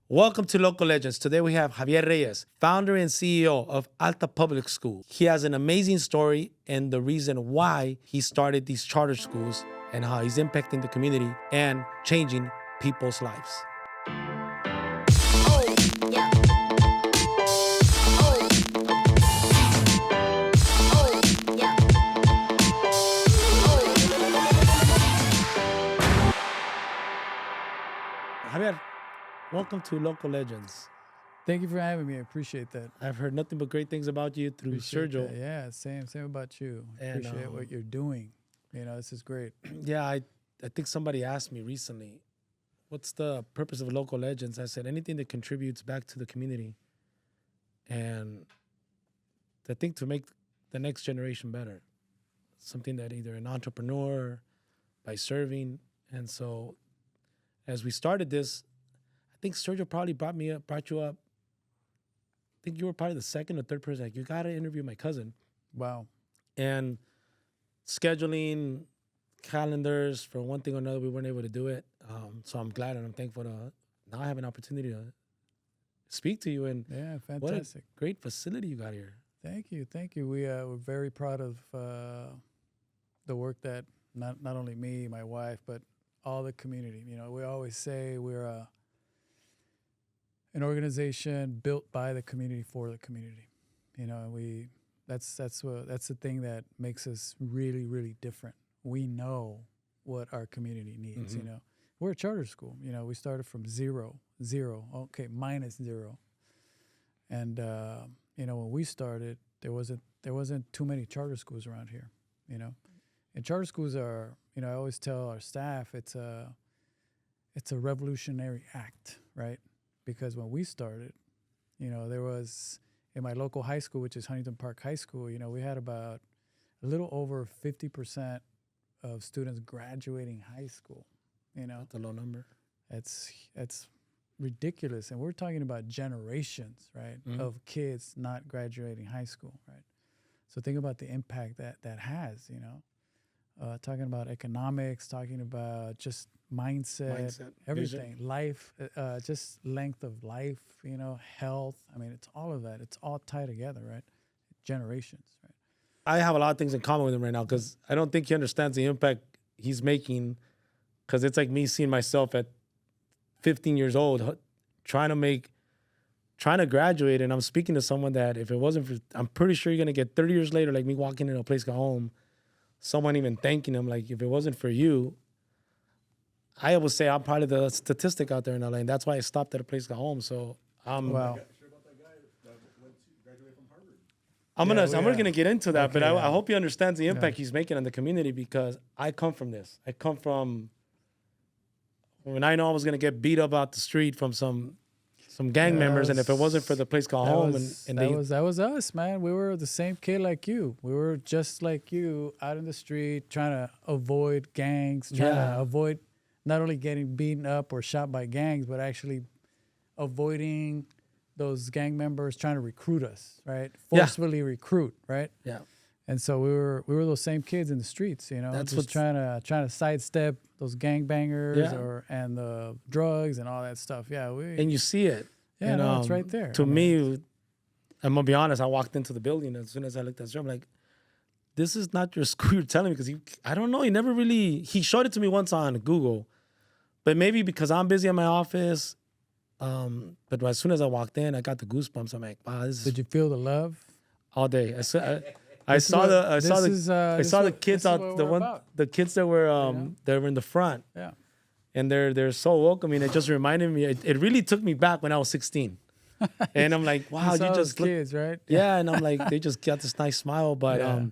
Welcome to Local Legends. Today we have Javier Reyes, founder and CEO of Alta Public School. He has an amazing story and the reason why he started these charter schools and how he's impacting the community and changing people's lives. Oh, yeah. Oh. Oh, yeah. Javier, welcome to Local Legends. Thank you for having me. I appreciate that. I've heard nothing but great things about you through Appreciate Sergio. that. Yeah, same about you. And, Appreciate what you're doing. This is great. Yeah, I think somebody asked me recently, what's the purpose of Local Legends? I said, anything that contributes back to the community. And I think to make the next generation better. Something that either an entrepreneur, by serving. And so as we started this, I think Sergio probably brought you up. I think you were probably the second or third person. Like, you got to interview my cousin. Wow. And scheduling, calendars, for one thing or another, we weren't able to do it. So I'm glad and I'm thankful to now have an opportunity to speak to you. And Yeah, what a fantastic. great facility you got here. Thank you. We're very proud of the work that not only me, my wife, but all the community. We always say we're an organization built by the community for the community. That's the thing that makes us really, really different. We know what our community needs. Mhm. We're a charter school. We started from zero, minus zero. And when we started, there wasn't too many charter schools around here. And charter schools are, I always tell our staff it's a revolutionary act, right? Because when we started, there was, in my local high school, which is Huntington Park High School, we had about a little over 50% of students graduating high school. That's a low number. It's ridiculous. And we're talking about generations, right, Mhm. of kids not graduating high school, right? So think about the impact that has, talking about economics, talking about just mindset, everything, vision. life, just length of life, health. I mean, it's all of that. It's all tied together, right? Generations, right? I have a lot of things in common with him right now because I don't think he understands the impact he's making. Because it's like me seeing myself at 15 years old trying to graduate, and I'm speaking to someone that if it wasn't for, I'm pretty sure you're going to get 30 years later, like me walking into a place called home, someone even thanking him, like, if it wasn't for you, I would say I'm probably the statistic out there in LA, and that's why I stopped at a place called home. So Wow. I'm Yeah, gonna get into that, but Okay, I yeah. hope he understands the impact he's making on the community because I come from this. I come from when I know I was gonna get beat up out the street from some gang Yeah, members, that and if it wasn't for the place called home, that was us, man. We were the same kid like you. We were just like you, out in the street, trying to avoid gangs, trying Yeah. to avoid not only getting beaten up or shot by gangs, but actually avoiding those gang members trying to recruit us, right? Yeah. Forcefully recruit, right? yeah, And so we were those same kids in the streets, That's just what's- trying to sidestep those gangbangers Yeah. and the drugs and all that stuff. Yeah, and you see it. yeah, and, no, it's right there. To I mean, me, I'm gonna be honest. I walked into the building as soon as I looked at the I'm like, "This is not your school." You're telling me because I don't know. He showed it to me once on Google, but maybe because I'm busy in my office. But as soon as I walked in, I got the goosebumps. I'm like, "Wow, this is did you feel the love? all day." I saw the kids out the kids that were in the front, Yeah. and they're so welcoming. It just reminded me. It really took me back when I was 16, and I'm like, wow, saw you those just look, kids, right? yeah, and I'm like, they just got this nice smile. But Yeah.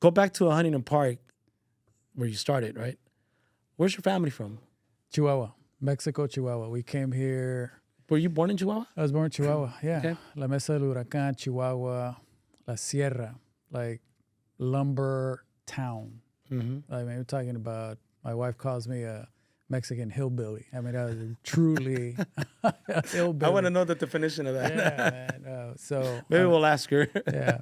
Go back to Huntington Park, where you started, right? Where's your family from? Chihuahua, Mexico, Chihuahua. We came here. Were you born in Chihuahua? I was born in Chihuahua. Yeah. Okay. La Mesa del Huracán, Chihuahua, La Sierra, like lumber town. Mm-hmm. I mean, we're talking about. My wife calls me a Mexican hillbilly. I mean, I was truly a hillbilly. I want to know the definition of that. Yeah, man. So Maybe we'll ask her. yeah.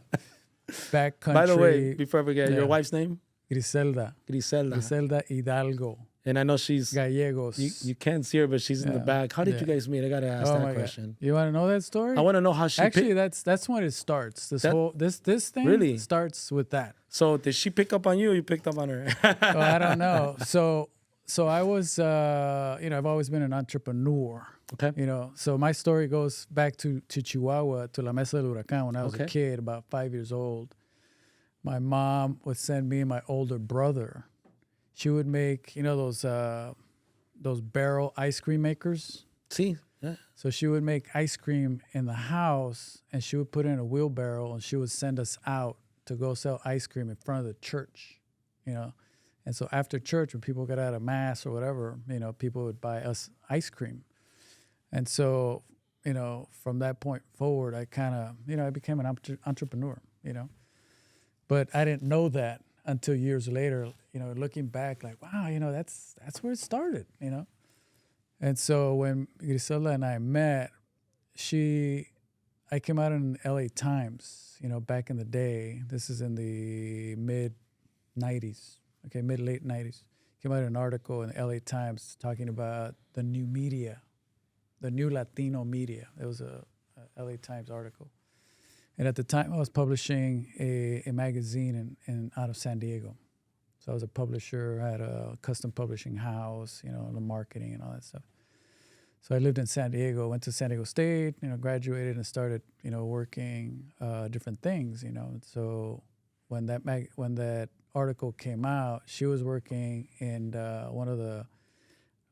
Back country. By the way, before I forget, Yeah. your wife's name? Griselda. Griselda. Griselda Hidalgo. And I know she's Gallegos. you can't see her, but she's in the Yeah. back. How did Yeah. you guys meet? I gotta ask Oh that my question. God. You want to know that story? I want to know how she Actually, picked. that's when it starts. This That- whole this thing Really? starts with that. So did she pick up on you or you picked up on her? Oh, I don't know. So I was I've always been an entrepreneur. Okay. So my story goes back to Chihuahua, to La Mesa del Huracán when I was a Okay. kid, about 5 years old. My mom would send me and my older brother. She would make, those barrel ice cream makers. See? Yeah. So she would make ice cream in the house, and she would put it in a wheelbarrow, and she would send us out to go sell ice cream in front of the church, And so after church, when people got out of mass or whatever, people would buy us ice cream. And so, from that point forward, I kind of, I became an entrepreneur, But I didn't know that until years later, looking back, like, wow, that's where it started, And so when Griselda and I met, I came out in LA Times, back in the day. This is in the mid-90s, mid-late 90s. Came out an article in the LA Times talking about the new media, the new Latino media. It was a LA Times article. And at the time, I was publishing a magazine in out of San Diego. So I was a publisher. I had a custom publishing house, the marketing and all that stuff. So I lived in San Diego, went to San Diego State, graduated and started, working different things, So when that article came out, she was working in one of the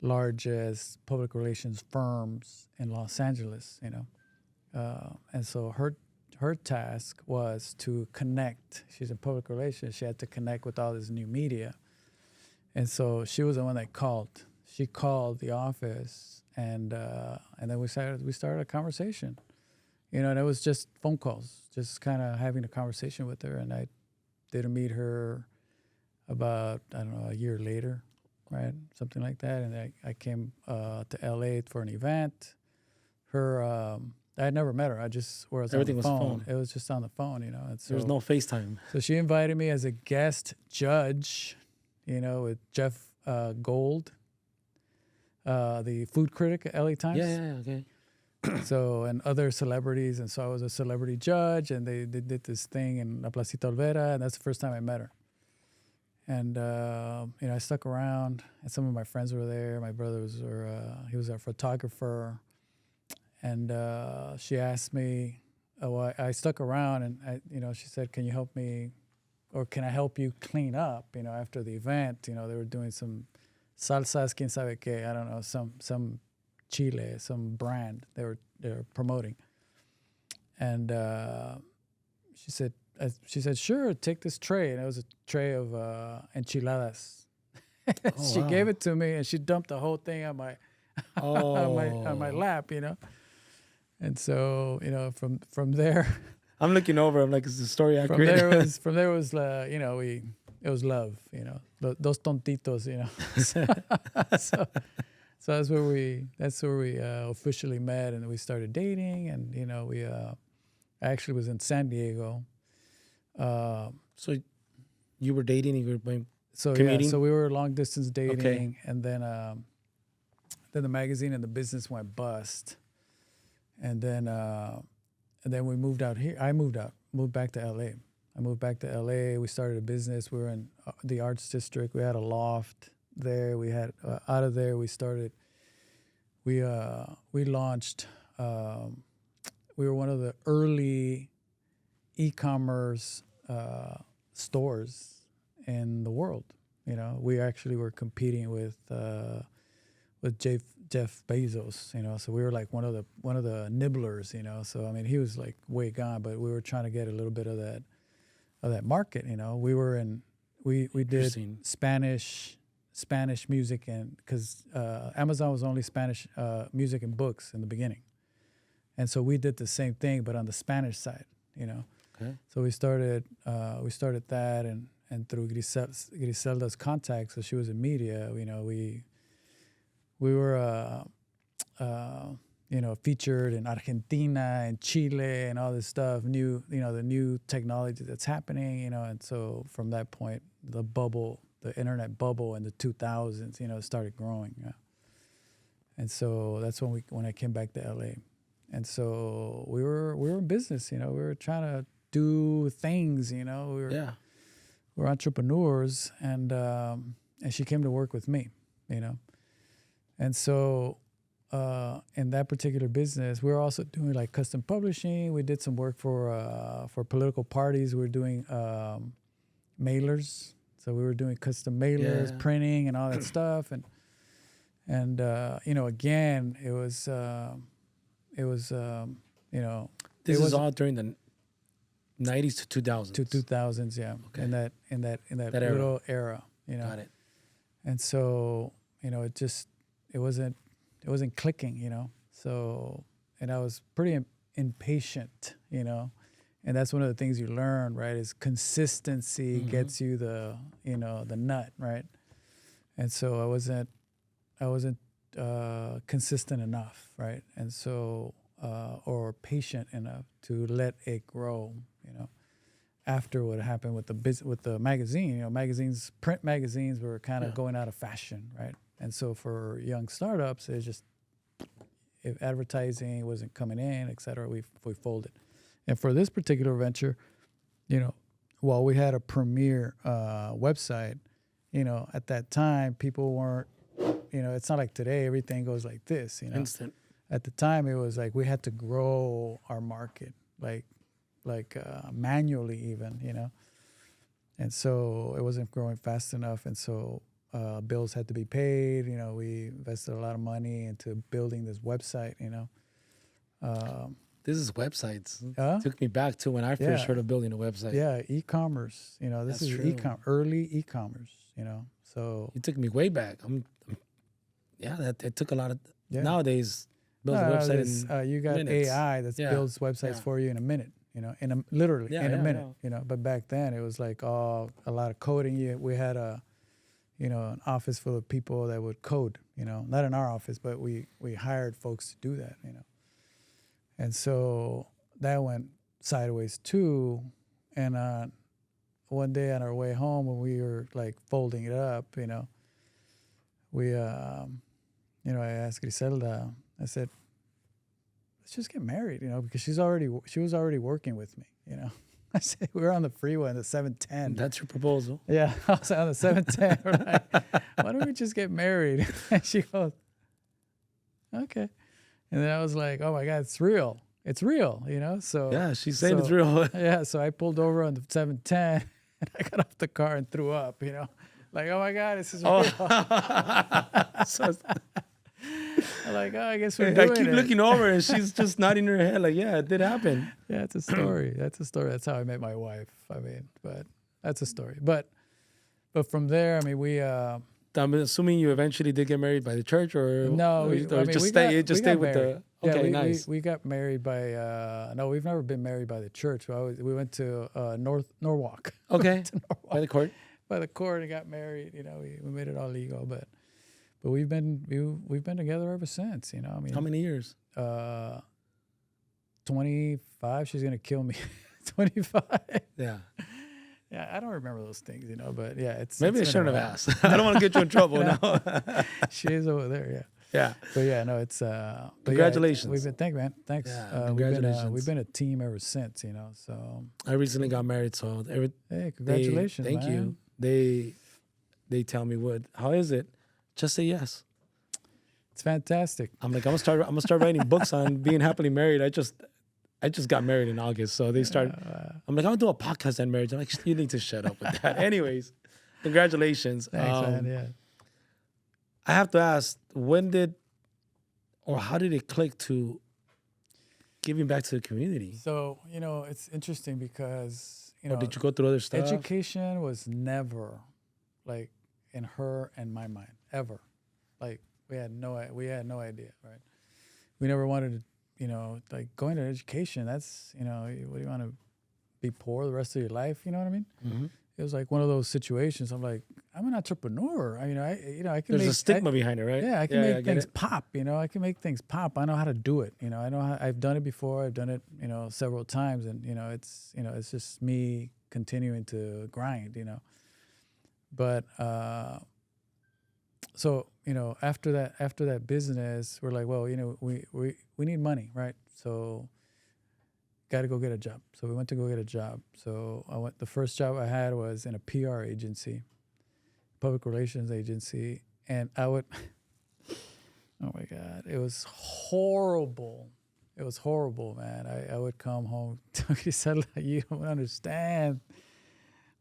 largest public relations firms in Los Angeles, and so her task was to connect. She's in public relations. She had to connect with all this new media. And so she was the one that called. She called the office, and then we started a conversation. And it was just phone calls, just kind of having a conversation with her. And I did meet her about, I don't know, a year later, right? Something like that. And I came to LA for an event. I had never met her. Everything was phone. It was just on the phone, And so, There was no FaceTime. So she invited me as a guest judge, with Jeff Gold, the food critic at LA Times. Yeah, okay. So, and other celebrities. And so I was a celebrity judge, and they did this thing in La Placita Olvera, and that's the first time I met her. And, I stuck around, and some of my friends were there. My brother he was a photographer. And she asked me, I stuck around, and she said, "Can you help me, or can I help you clean up?" After the event, they were doing some salsas, quién sabe qué, I don't know, some chile, some brand they were promoting. And she said, "Sure, take this tray," and it was a tray of enchiladas. She gave it to me, and she dumped the whole thing on my on my lap, And so, from there, I'm looking over. I'm like, is the story accurate? from there was it was love, dos tontitos, So that's where we officially met, and we started dating, and I actually was in San Diego. So you were dating and you were playing. So commuting? yeah, so we were long distance dating, Okay. and then the magazine and the business went bust. And then we moved out here. I moved back to LA. I moved back to LA. We started a business. We were in the arts district. We had a loft there. We had out of there. We launched. We were one of the early e-commerce stores in the world. We actually were competing with Jeff Bezos, so we were like one of the nibblers, So I mean, he was like way gone, but we were trying to get a little bit of that market, We were we did Spanish music, and because Amazon was only Spanish music and books in the beginning, and so we did the same thing, but on the Spanish side, Okay. So we started that, and through Griselda's contacts, so she was in media, we were, featured in Argentina and Chile and all this stuff, the new technology that's happening, and so from that point, the bubble internet bubble in the 2000s, started growing. Yeah. And so that's when I came back to LA. And so we were in business, we were trying to do things, we were entrepreneurs, and she came to work with me, And so in that particular business, we were also doing like custom publishing. We did some work for political parties. We were doing mailers. So we were doing custom mailers, printing and all that stuff. And again, it was This is all during the 90s to 2000s. To 2000s, yeah. Okay. In that That era. little era, Got it. And so, it wasn't clicking, So, and I was pretty impatient, And that's one of the things you learn, right? Is consistency gets you the nut, right? And so I wasn't consistent enough, right? And so, or patient enough to let it grow, After what happened with the magazine, print magazines were kind of going out of fashion, right? And so for young startups, it's just, if advertising wasn't coming in, et cetera, we folded. And for this particular venture, while we had a premier website, at that time, people weren't, it's not like today, everything goes like this, Instant. At the time, it was like we had to grow our market, like manually even, And so it wasn't growing fast enough. And so bills had to be paid. We invested a lot of money into building this website, This is websites. Huh? Took me back to when I first heard of building a website. Yeah, e-commerce. This That's is true. early e-commerce. So You took me way back. It took a lot of. Yeah. Nowadays, build a website in you got minutes. AI that builds websites for you in a minute. Literally in a minute. But back then it was like a lot of coding. We had an office full of people that would code. Not in our office, but we hired folks to do that. And so that went sideways too. And one day on our way home, when we were like folding it up, we, I asked Griselda, I said, let's just get married, because she was already working with me, I said, we were on the freeway on the 710. That's your proposal. Yeah, I was on the 710. We're like, why don't we just get married? And she goes, okay. And then I was like, oh my God, it's real. It's real, So Yeah, she's saying it's real. yeah, so I pulled over on the 710 and I got off the car and threw up, Like, oh my God, this is real. So, I'm like, oh, I guess we're I doing keep it. looking over and she's just nodding her head like, yeah, it did happen. Yeah, it's a story. That's a story. That's how I met my wife. But that's a story. But from there, we. I'm assuming you eventually did get married by the church, or No, or we just got stay with married. the. Okay, we, nice. we got married by. No, we've never been married by the church. We went to Norwalk. Okay, to Norwalk. by the court. By the court and got married. We made it all legal, but we've been together ever since. How many years? 25. She's gonna kill me. 25. Yeah. Yeah, I don't remember those things, but yeah, it's Maybe I it's shouldn't been a have while. asked. I don't want to get you in trouble now. She is over there, yeah. Yeah. But yeah, no, it's but Congratulations. Yeah, we've been thanks, man. Thanks. Yeah, Congratulations. We've been a team ever since, So I recently got married, so hey, congratulations. Thank man. you. They tell me how is it? Just say yes. It's fantastic. I'm like, I'm gonna start writing books on being happily married. I just got married in August, so they start. I'm like, I'm gonna do a podcast on marriage. I'm like, you need to shut up with that. Anyways, congratulations. Thanks, man. Yeah. I have to ask, how did it click to giving back to the community? So, it's interesting because, Or did you go through other stuff? education was never like in her and my mind, ever. Like we had no idea, right? We never wanted to, like going to education, that's, what do you want to be poor the rest of your life? You know what I mean? Mm-hmm. It was like one of those situations. I'm like, I'm an entrepreneur. I can There's make a stigma behind it, right? Yeah, I can make things it. pop. I can make things pop. I know how to do it. I know I've done it before. I've done it, several times, and it's just me continuing to grind. But so after that business, we're like, well, we need money, right? So got to go get a job. So we went to go get a job. So the first job I had was in a PR agency, public relations agency, and I would. Oh my God, it was horrible. It was horrible, man. I would come home. He said, like, you don't understand.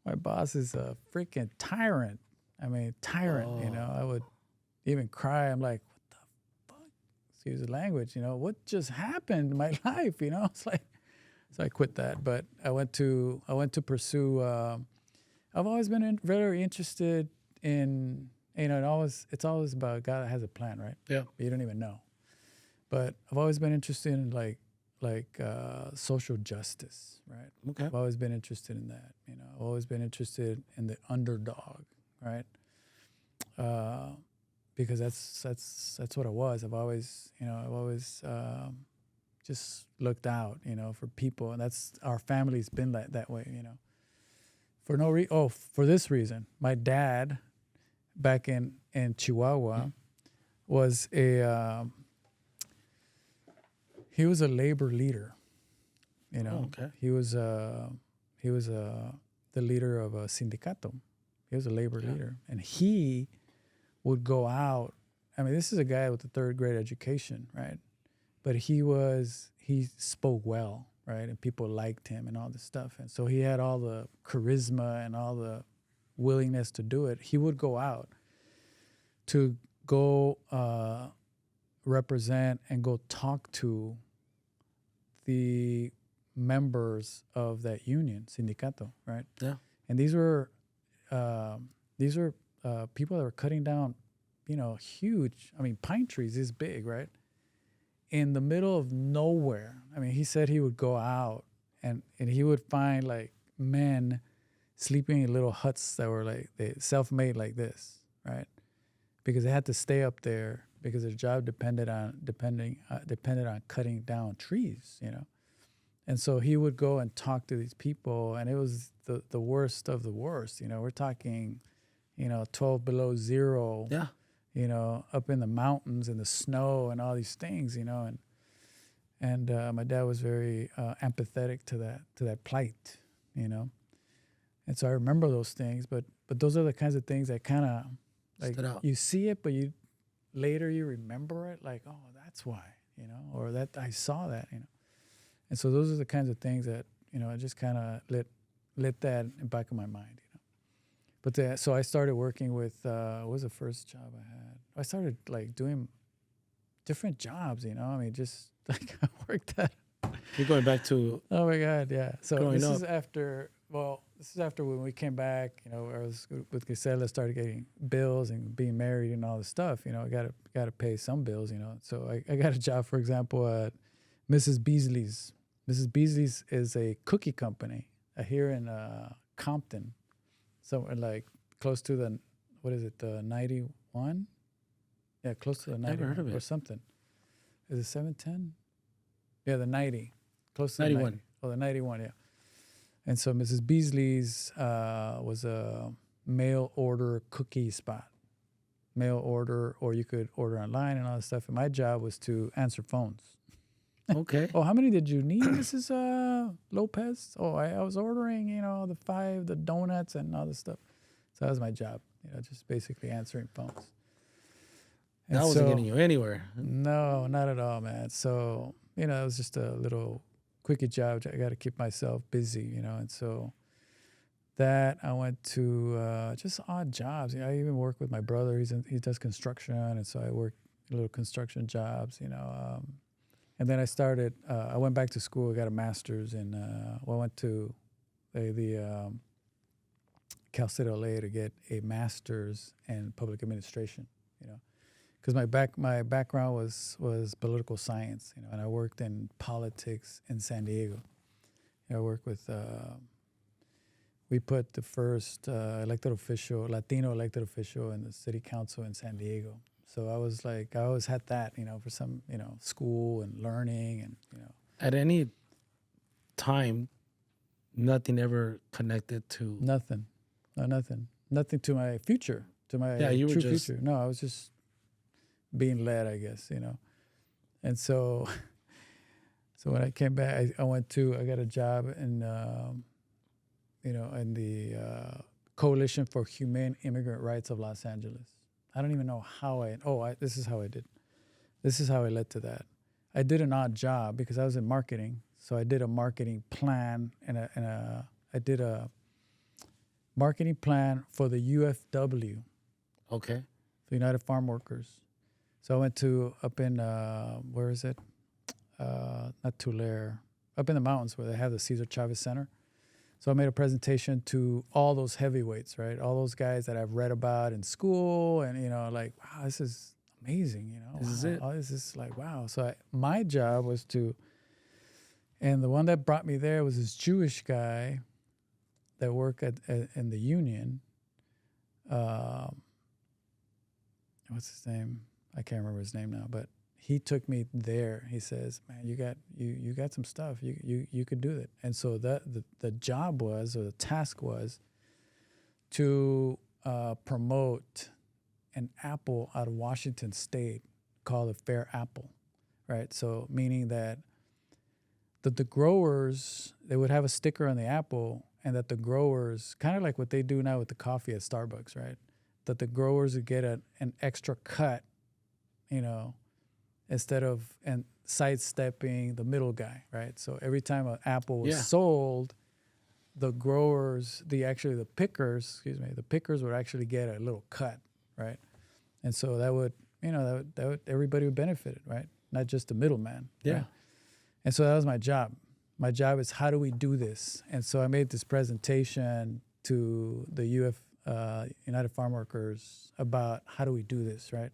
My boss is a freaking tyrant. I mean, tyrant, I would even cry. I'm like, what the fuck? Excuse the language, what just happened in my life, It's like, so I quit that. But I went to pursue, I've always been very interested in, it's always about God that has a plan, right? Yeah. But you don't even know. But I've always been interested in like social justice, right? Okay. I've always been interested in that. I've always been interested in the underdog, right? Because that's what it was. I've always just looked out, for people, and that's our family's been that way, for this reason. My dad, back in Chihuahua, was he was a labor leader, Okay. He was the leader of a sindicato. He was a labor leader, and he would go out. I mean, this is a guy with a third grade education, right? But he spoke well, right? And people liked him and all this stuff. And so he had all the charisma and all the willingness to do it. He would go out to go represent and go talk to the members of that union, sindicato, right? Yeah. And these were people that were cutting down, huge, pine trees this big, right? In the middle of nowhere. I mean, he said he would go out and he would find like men sleeping in little huts that were like self-made like this, right? Because they had to stay up there because their job depended on cutting down trees, And so he would go and talk to these people, and it was the worst of the worst. We're talking, 12 below zero. Yeah. Up in the mountains in the snow and all these things, and my dad was very empathetic to that plight, And so I remember those things, but those are the kinds of things that kind of like you see it, but later you remember it, like, oh, that's why, or that I saw that, And so those are the kinds of things that I just kind of lit that in the back of my mind, But so I started working with, what was the first job I had? I started like doing different jobs, just like I worked at. You're going back to. Oh my God, yeah. So this is after when we came back, I was with Gisela, started getting bills and being married and all this stuff, I got to pay some bills, So I got a job, for example, at Mrs. Beasley's. Mrs. Beasley's is a cookie company here in Compton. Somewhere like close to the, what is it, the 91? Yeah, close to the 90 heard of it. or something. Is it 710? Yeah, the 90. Close to 91. the 90. Oh, the 91, yeah. And so Mrs. Beasley's was a mail order cookie spot. Mail order, or you could order online and all that stuff. And my job was to answer phones. Okay. Oh, how many did you need, Mrs. Lopez? Oh, I was ordering, the donuts and all this stuff. So that was my job, just basically answering phones. And that wasn't getting you anywhere. No, not at all, man. So, it was just a little quickie job. I got to keep myself busy, and so that I went to just odd jobs. I even work with my brother. He does construction, and so I work little construction jobs, And then I went back to school. I got a master's in, I went to the Cal State LA to get a master's in public administration, because my background was political science, and I worked in politics in San Diego. I worked with, we put the first Latino elected official in the city council in San Diego. So I always had that, for some, school and learning and, At any time, nothing ever connected to. Nothing. No, nothing. nothing to my future, to my You were true just future. No, I was just being led, I guess, And so, so when I came back, I got a job in, in the Coalition for Humane Immigrant Rights of Los Angeles. I don't even know how this is how I did. This is how I led to that. I did an odd job because I was in marketing. So I did a marketing plan I did a marketing plan for the UFW, okay. the United Farm Workers. So I went up in, where is it? Not Tulare, up in the mountains where they have the Cesar Chavez Center. So I made a presentation to all those heavyweights, right? All those guys that I've read about in school and, like, wow, this is amazing, This is it. All this is like, wow. So my job was and the one that brought me there was this Jewish guy that worked in the union. What's his name? I can't remember his name now, but he took me there. He says, "Man, you got some stuff. You could do it." And so the job was, or the task was, to promote an apple out of Washington State called a fair apple, right? So meaning that the growers, they would have a sticker on the apple, and that the growers, kind of like what they do now with the coffee at Starbucks, right? That the growers would get an extra cut, instead of sidestepping the middle guy, right? So every time an apple was sold, the growers, the pickers would actually get a little cut, right? And so that would, everybody would benefit, right? Not just the middleman. Yeah. Right? And so that was my job. My job is, how do we do this? And so I made this presentation to the United Farm Workers about how do we do this, right?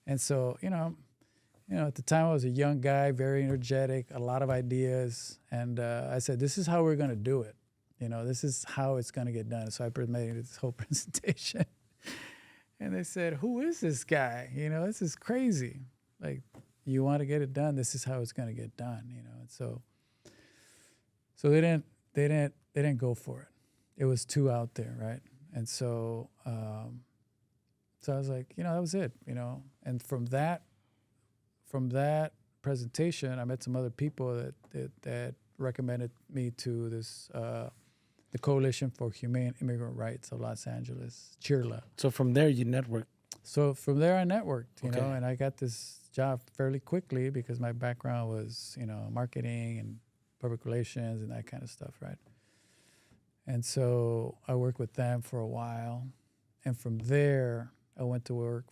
And so, at the time I was a young guy, very energetic, a lot of ideas. And I said, this is how we're going to do it. This is how it's going to get done. So I made this whole presentation. And they said, who is this guy? This is crazy. Like, you want to get it done, this is how it's going to get done, And so they didn't go for it. It was too out there, right? And so I was like, that was it, And from that presentation, I met some other people that recommended me to this the Coalition for Humane Immigrant Rights of Los Angeles, CHIRLA. So from there, you networked. So from there, I networked, Okay. and I got this job fairly quickly because my background was, marketing and public relations and that kind of stuff, right? And so I worked with them for a while, and from there, I went to work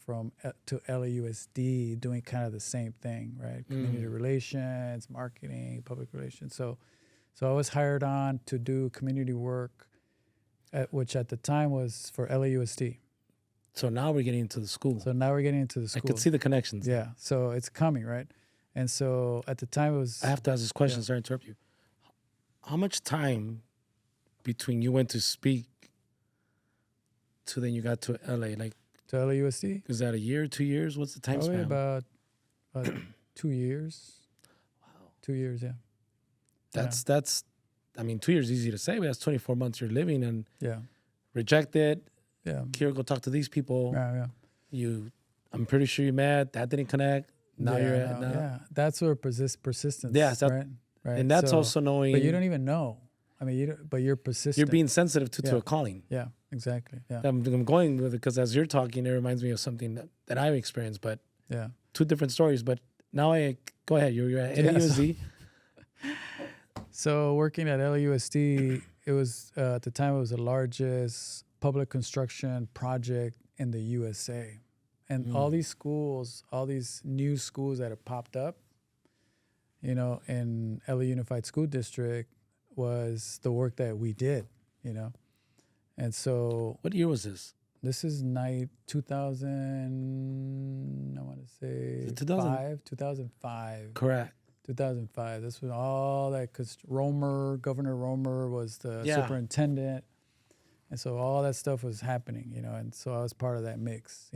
to LAUSD doing kind of the same thing, right? Community relations, marketing, public relations. So I was hired on to do community work, which at the time was for LAUSD. So now we're getting into the school. I could see the connections. Yeah, so it's coming, right? And so at the time it was... I have to ask this question, sorry to interrupt you. How much time between you went to speak to then you got to LA? Like, to LAUSD? is that a year, 2 years? What's the time Probably span? about 2 years. Wow. 2 years, yeah. That's, I mean, 2 years is easy to say, but that's 24 months you're living and Yeah. rejected. Yeah. Here, go talk to these people. Yeah. I'm pretty sure you met. That didn't connect. Now you're at now. Yeah, that's where persistence. Yeah, right. And that's also knowing. But you don't even know. I mean, but you're persistent. You're being sensitive to a calling. Yeah, exactly. Yeah. I'm going with it because as you're talking, it reminds me of something that I've experienced, but yeah, two different stories. But now go ahead. You're at LAUSD. So working at LAUSD, it was at the time it was the largest public construction project in the USA. And all these schools, all these new schools that have popped up, in LA Unified School District was the work that we did, And so... What year was this? This is 2000, I want to say 2005. Correct. 2005. This was all that, because Governor Romer was the superintendent. And so all that stuff was happening, and so I was part of that mix,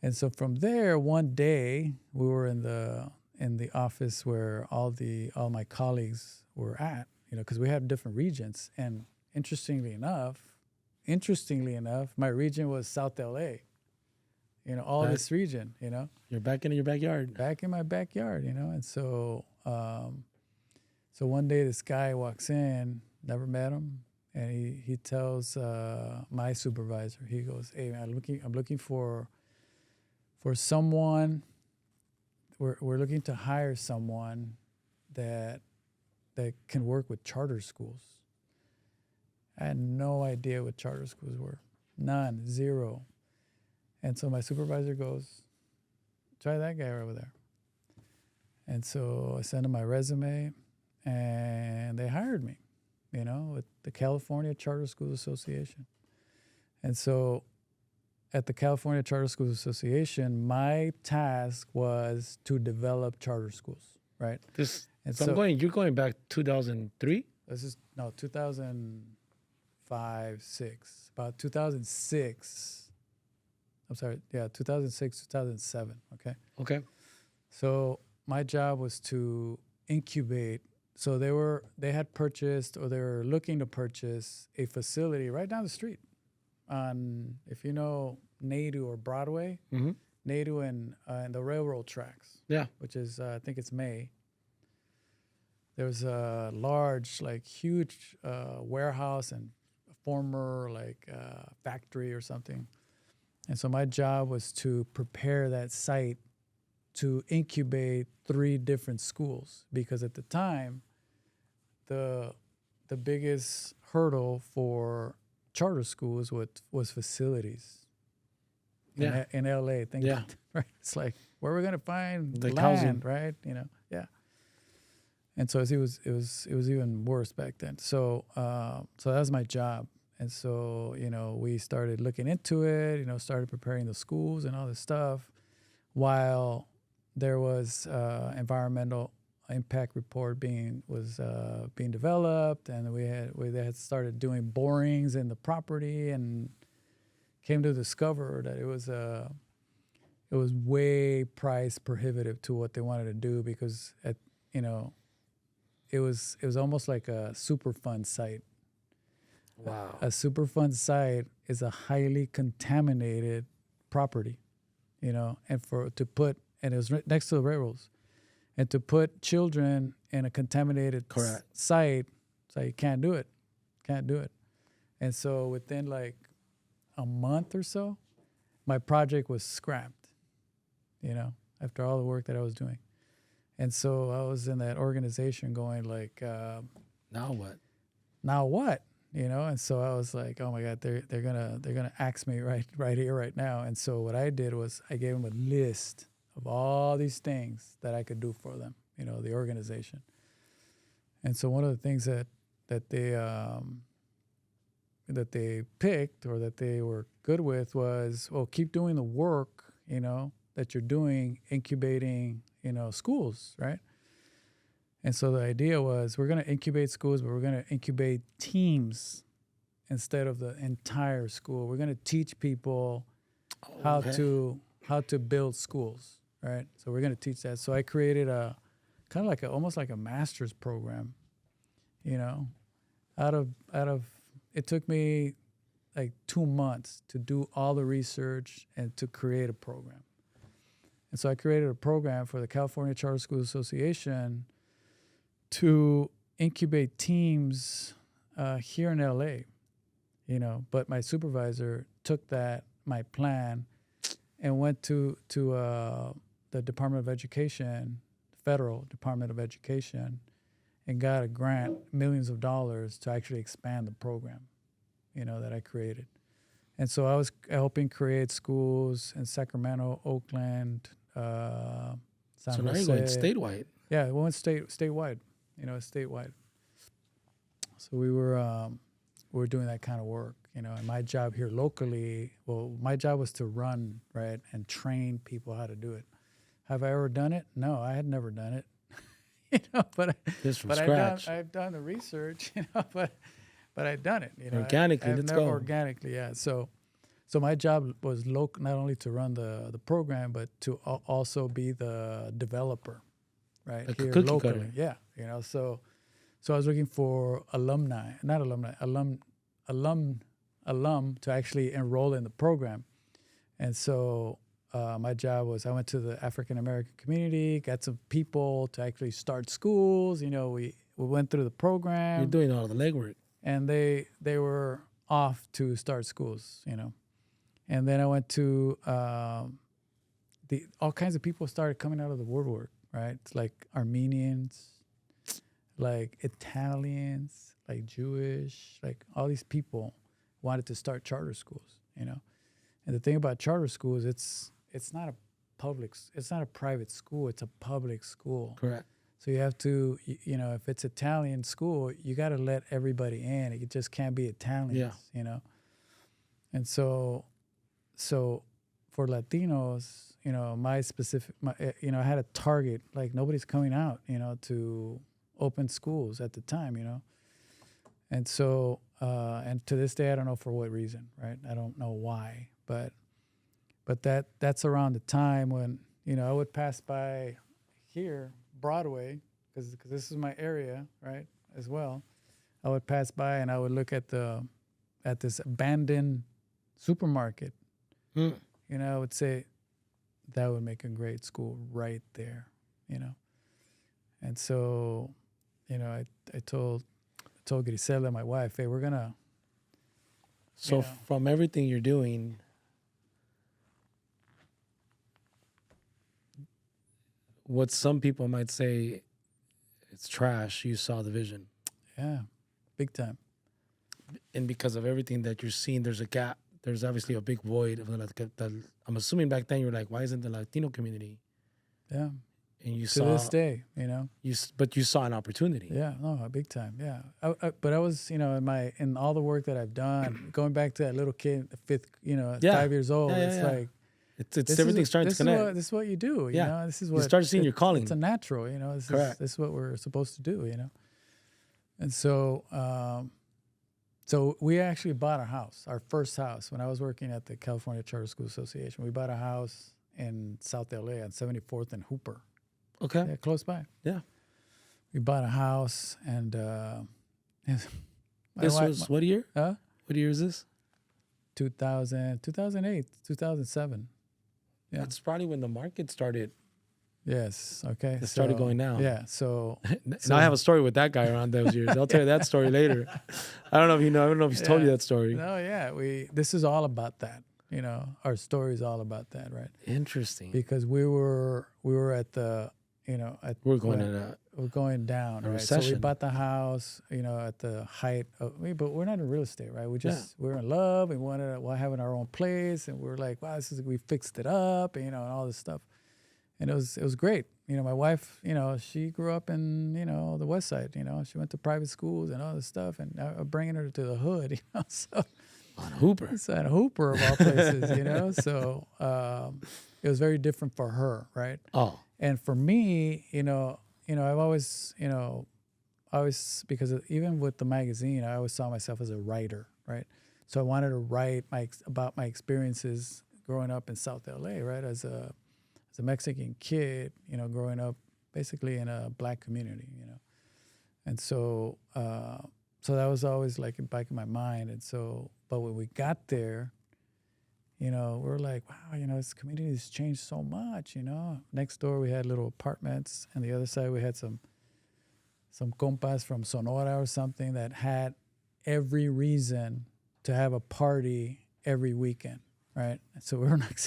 And so from there, one day we were in the office where all my colleagues were at, because we have different regions. And interestingly enough, interestingly enough, my region was South LA. All Back- this region. You're back in your backyard. Back in my backyard. And so so one day this guy walks in, never met him, and he tells my supervisor, he goes, "Hey man, I'm looking for someone. We're looking to hire someone that can work with charter schools." I had no idea what charter schools were. None, zero. And so my supervisor goes, "Try that guy over there." And so I sent him my resume, and they hired me, with the California Charter Schools Association. And so at the California Charter Schools Association, my task was to develop charter schools, right? You're going back 2003? This is 2005, 6, about 2006. I'm sorry, 2006, 2007. Okay. Okay. So my job was to incubate. So they had purchased, or they were looking to purchase, a facility right down the street on, if you know Nadu or Broadway, Mm-hmm. Nadu and the railroad tracks. Yeah. Which is I think it's May. There was a large, huge warehouse and a former factory or something. And so my job was to prepare that site to incubate 3 different schools, because at the time, the biggest hurdle for charter schools was facilities. Yeah. In LA, think Yeah. about that, right? It's like, where are we gonna find Like land, housing. right? Yeah. And so it was even worse back then. So so that was my job. And so, we started looking into it, started preparing the schools and all this stuff, while there was environmental impact report being developed, and we had started doing borings in the property, and came to discover that it was way price prohibitive to what they wanted to do, because it was almost like a Superfund site. Wow. A Superfund site is a highly contaminated property, and and it was right next to the railroads, and to put children in a contaminated site, so you can't do it. And so within a month or so, my project was scrapped, after all the work that I was doing. And so I was in that organization going Now what? now what? And so I was like, oh my God, they're gonna axe me right here, right now. And so what I did was I gave them a list of all these things that I could do for them, the organization. And so one of the things that they picked, or that they were good with, was, well, keep doing the work, that you're doing, incubating, schools, right? And so the idea was, we're going to incubate schools, but we're going to incubate teams instead of the entire school. We're going to teach people how to build schools, right? So we're going to teach that. So I created a kind of almost like a master's program, out of it took me 2 months to do all the research and to create a program. And so I created a program for the California Charter Schools Association to incubate teams here in LA, but my supervisor took my plan, and went to the Department of Education, Federal Department of Education, and got a grant, millions of dollars, to actually expand the program, that I created. And so I was helping create schools in Sacramento, Oakland, San Jose. Now you're going statewide. Yeah, we went statewide. Statewide. So we were doing that kind of work, and my job here locally, my job was to run, right, and train people how to do it. Have I ever done it? No, I had never done it. But scratch. I've done the research, but I've done it. Organically, let's go. Organically, yeah. So my job was not only to run the program, but to also be the developer, right, like here a cookie locally. cutter. Yeah, So I was looking for alumni, alum to actually enroll in the program. And so my job was I went to the African American community, got some people to actually start schools. You know, we went through the program. You're doing all the legwork. And they were off to start schools, you know. And then I went to all kinds of people started coming out of the woodwork, right? It's like Armenians, like Italians, like Jewish, like all these people wanted to start charter schools, you know. And the thing about charter schools, it's not a private school, it's a public school. Correct. So you have to, you know, if it's Italian school, you got to let everybody in. It just can't be Italians, you know. And so for Latinos, you know, you know, I had a target, like nobody's coming out, you know, to open schools at the time, you know. And so, and to this day, I don't know for what reason, right? I don't know why, but that's around the time when, you know, I would pass by here, Broadway, because this is my area, right, as well. I would pass by and I would look at this abandoned supermarket. You know, I would say that would make a great school right there, you know. And so, you know, I told Grisela, my wife, hey, we're gonna. So you know, from everything you're doing, what some people might say it's trash, you saw the vision. yeah, big time. And because of everything that you're seeing, there's a gap. There's obviously a big void. I'm assuming back then you were like, why isn't the Latino community? Yeah. And you To saw this day, you know. But you saw an opportunity. Yeah, no, big time. Yeah, but I was, you know, in all the work that I've done, going back to that little kid, 5 years old. It's like it's everything's starting to connect. This is what you do. You know, this is what you start seeing your calling. It's a natural. You know, this is what we're supposed to do. You know, and so so we actually bought a house, our first house, when I was working at the California Charter School Association. We bought a house in South LA on 74th and Hooper. Okay. Yeah, close by. Yeah. We bought a house, and what year? Huh? What year is this? 2000, 2008, 2007. Yeah. That's probably when the market started. Yes. Okay. It started going down. Yeah. So and I have a story with that guy around those years. I'll tell you that story later. I don't know if you know. I don't know if he's told you that story. No. Yeah. This is all about that. You know, our story is all about that, right? Interesting. Because we were at the, you know, we're going down, right? recession. So we bought the house, you know, at the height of, but we're not in real estate, right? We're in love. We wanted having our own place, and we're like, wow, we fixed it up, you know, and all this stuff. And it was great. You know, my wife, you know, she grew up in, you know, the West Side. You know, she went to private schools and all this stuff, and I'm bringing her to the hood. You know, so on Hooper. It's on Hooper of all places. You know, so it was very different for her, right? Oh, and for me, you know, I've always, because even with the magazine, I always saw myself as a writer, right? So I wanted to write about my experiences growing up in South LA, right? As a Mexican kid, you know, growing up basically in a black community, you know. And so that was always like back in my mind. And so, but when we got there, you know, we're like, wow, you know, this community has changed so much, you know. Next door we had little apartments, and the other side we had some compas from Sonora or something that had every reason to have a party every weekend, right? And so we were like,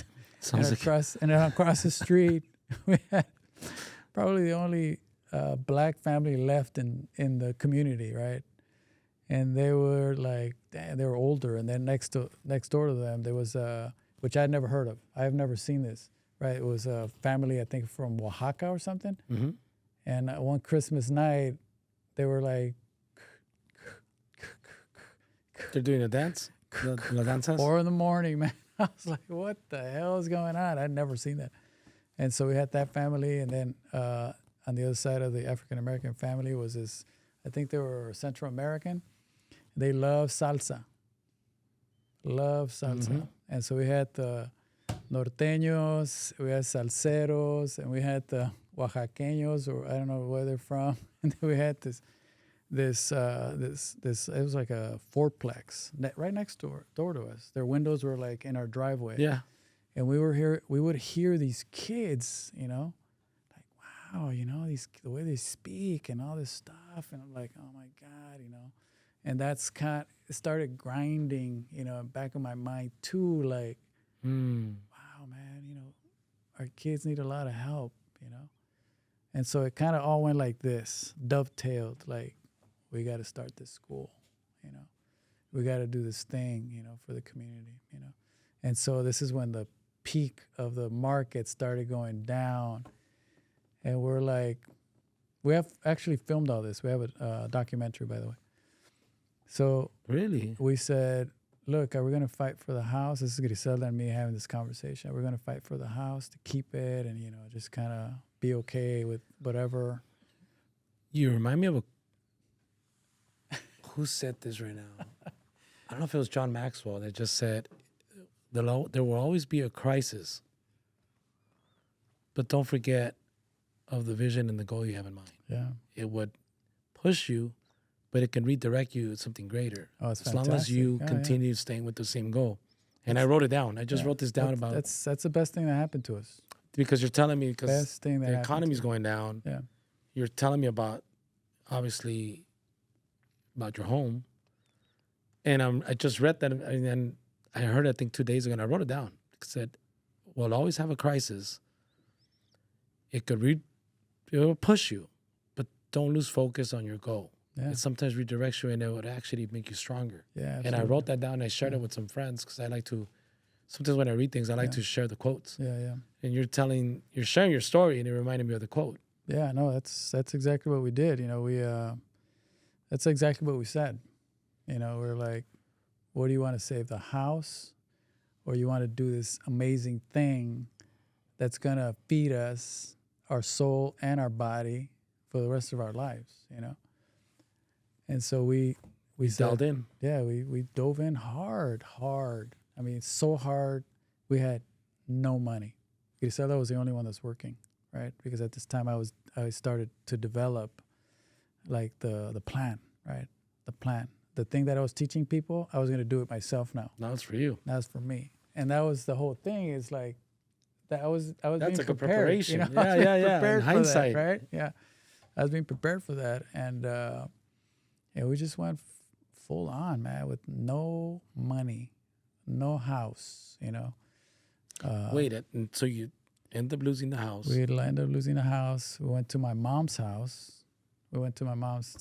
and then across the street, we had probably the only black family left in the community, right? And they were like, they were older. And then next door to them, there was which I'd never heard of. I have never seen this, right? It was a family, I think, from Oaxaca or something. Mm-hmm. And one Christmas night, they were like, they're doing a dance? La danzas? 4 a.m, man. I was like, what the hell is going on? I'd never seen that. And so we had that family. And then on the other side of the African-American family was this, I think they were Central American. They love salsa. Mm-hmm. And so we had the norteños, we had salseros, and we had the oaxaqueños, or I don't know where they're from. And then we had this it was like a fourplex right next door to us. Their windows were like in our driveway. Yeah. And we would hear these kids, you know, like, wow, you know, the way they speak and all this stuff. And I'm like, oh my God, you know. And that's it started grinding, you know, back in my mind too, like, wow, man, you know, our kids need a lot of help, you know. And so it kind of all went like this, dovetailed, like, we got to start this school, you know. We got to do this thing, you know, for the community, you know. And so this is when the peak of the market started going down. And we're like, we have actually filmed all this. We have a documentary, by the way. So Really? we said, look, are we going to fight for the house? This is Griselda and me having this conversation. We're going to fight for the house to keep it and, you know, just kind of be okay with whatever. You remind me of who said this right now? I don't know if it was John Maxwell that just said, there will always be a crisis, but don't forget of the vision and the goal you have in mind. Yeah. It would push you, but it can redirect you to something greater. Oh, it's as long as you fantastic. continue staying with the same goal. And I wrote it down. I just wrote this down about that's the best thing that happened to us. because you're telling me because Best thing that the happened economy's to going down. Yeah. You're telling me about obviously about your home, and I just read that, and then I heard it, I think 2 days ago, and I wrote it down. It said, "We'll always have a crisis. It will push you, but don't lose focus on your goal. Yeah. It sometimes redirects you, and it would actually make you stronger." Yeah. And I wrote that down. And I shared it with some friends because I like to. Sometimes when I read things, I like to share the quotes. Yeah. Yeah. And you're sharing your story, and it reminded me of the quote. Yeah. No, that's exactly what we did. You know, that's exactly what we said. You know, we're like, what do you want to save, the house, or you want to do this amazing thing that's gonna feed us, our soul and our body, for the rest of our lives? You know. And so we Dialed in. Yeah, we dove in hard. I mean, so hard. We had no money. Griselda was the only one that's working, right? Because at this time I started to develop like the plan, right? The plan. The thing that I was teaching people, I was going to do it myself now. Now it's for you. That's for me. And that was the whole thing, is like that I was That's being like a prepared, preparation. You know? I was being Yeah. prepared In for hindsight. that, right? Yeah. I was being prepared for that. And we just went full on, man, with no money, no house, you know. Wait, and so you end up losing the house. We ended up losing the house. We went to my mom's house. We went to my mom's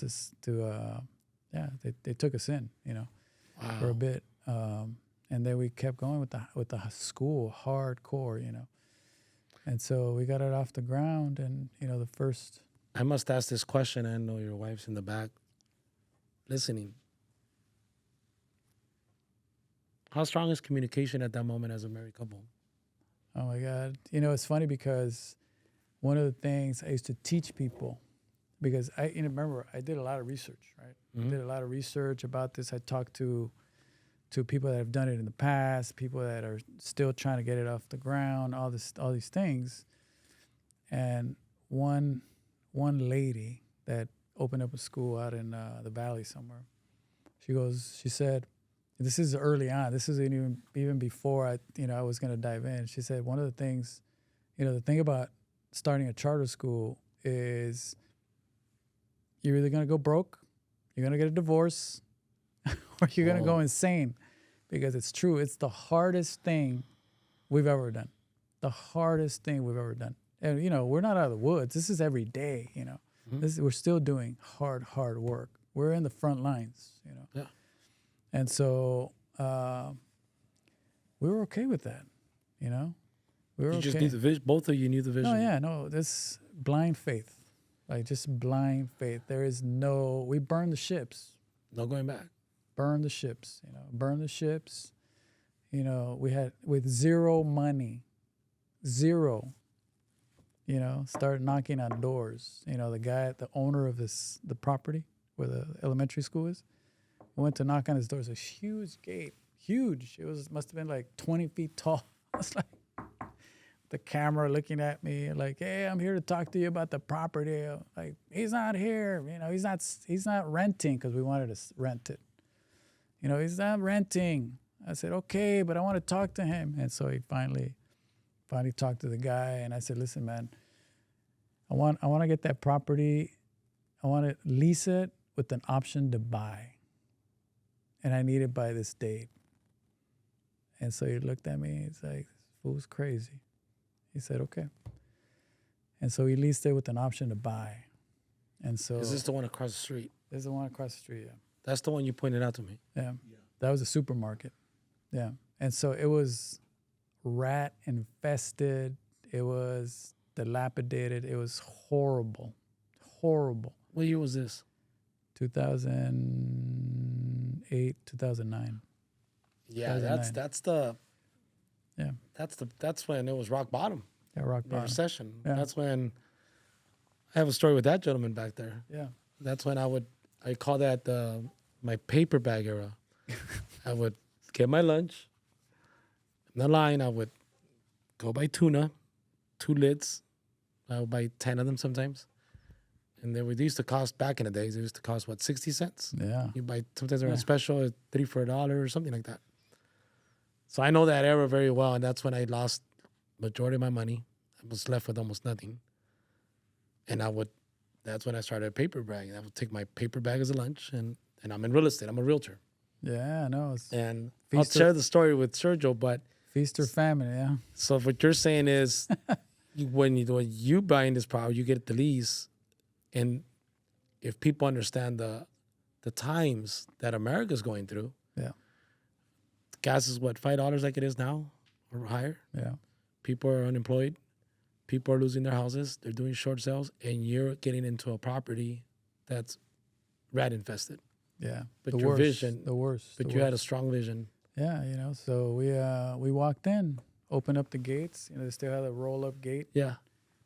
they took us in, you know, for a bit. And then we kept going with the school hardcore, you know. And so we got it off the ground, and, you know, the first. I must ask this question. I know your wife's in the back listening. How strong is communication at that moment as a married couple? Oh my God. You know, it's funny because one of the things I used to teach people, because remember, I did a lot of research, right? Mm-hmm. I did a lot of research about this. I talked to people that have done it in the past, people that are still trying to get it off the ground, all these things. And one lady that opened up a school out in the valley somewhere, she said, this is early on. This is even before I was going to dive in. She said, one of the things, you know, the thing about starting a charter school is you're either going to go broke, you're going to get a divorce, or you're going to go insane, because it's true. It's the hardest thing we've ever done. The hardest thing we've ever done. And, you know, we're not out of the woods. This is every day, you know. Mm-hmm. We're still doing hard work. We're in the front lines, you know. Yeah. And so we were okay with that, you know. We were You okay. just knew the vision. Both of you knew the vision. No, yeah, no. This blind faith, like just blind faith. We burned the ships. No going back. Burn the ships, you know. Burn the ships. You know, we had with zero money, zero. You know, started knocking on doors. You know, the owner of the property where the elementary school is, we went to knock on his door. It was a huge gate, huge. Must have been like 20 feet tall. I was like, the camera looking at me like, hey, I'm here to talk to you about the property. Like, he's not here. You know, he's not renting, because we wanted to rent it. You know, he's not renting. I said, okay, but I want to talk to him. And so he finally talked to the guy, and I said, listen, man, I want to get that property. I want to lease it with an option to buy. And I need it by this date. And so he looked at me. He's like, this fool's crazy. He said, okay. And so he leased it with an option to buy. And so Is this the one across the street? this is the one across the street, yeah. That's the one you pointed out to me. Yeah. That was a supermarket. Yeah. And so it was rat infested. It was dilapidated. It was horrible. Horrible. What year was this? 2008, 2009. Yeah, 2009. that's when it was rock bottom. Yeah, rock The bottom. recession. Yeah. That's when I have a story with that gentleman back there. Yeah. That's when I call that my paper bag era. I would get my lunch. In the line, I would go buy tuna, 2 lids. I would buy 10 of them sometimes. And they used to cost, back in the days, it used to cost, what, 60 cents? Yeah. You buy, sometimes they're on Yeah. special, 3 for $1 or something like that. So I know that era very well, and that's when I lost majority of my money. I was left with almost nothing. And that's when I started a paper bag. I would take my paper bag as a lunch, and I'm in real estate. I'm a realtor. Yeah, I know. It's And Feast I'll share the story with Sergio, but feast or famine, yeah. so what you're saying is when you buying this property, you get the lease, and if people understand the times that America's going through, Yeah. gas is what, $5 like it is now or higher. Yeah. People are unemployed. People are losing their houses. They're doing short sales, and you're getting into a property that's rat infested. Yeah. But the your worst, vision- The worst. But the you had a worst. strong vision. Yeah, you know, so we walked in, opened up the gates. You know, they still had a roll-up gate. Yeah.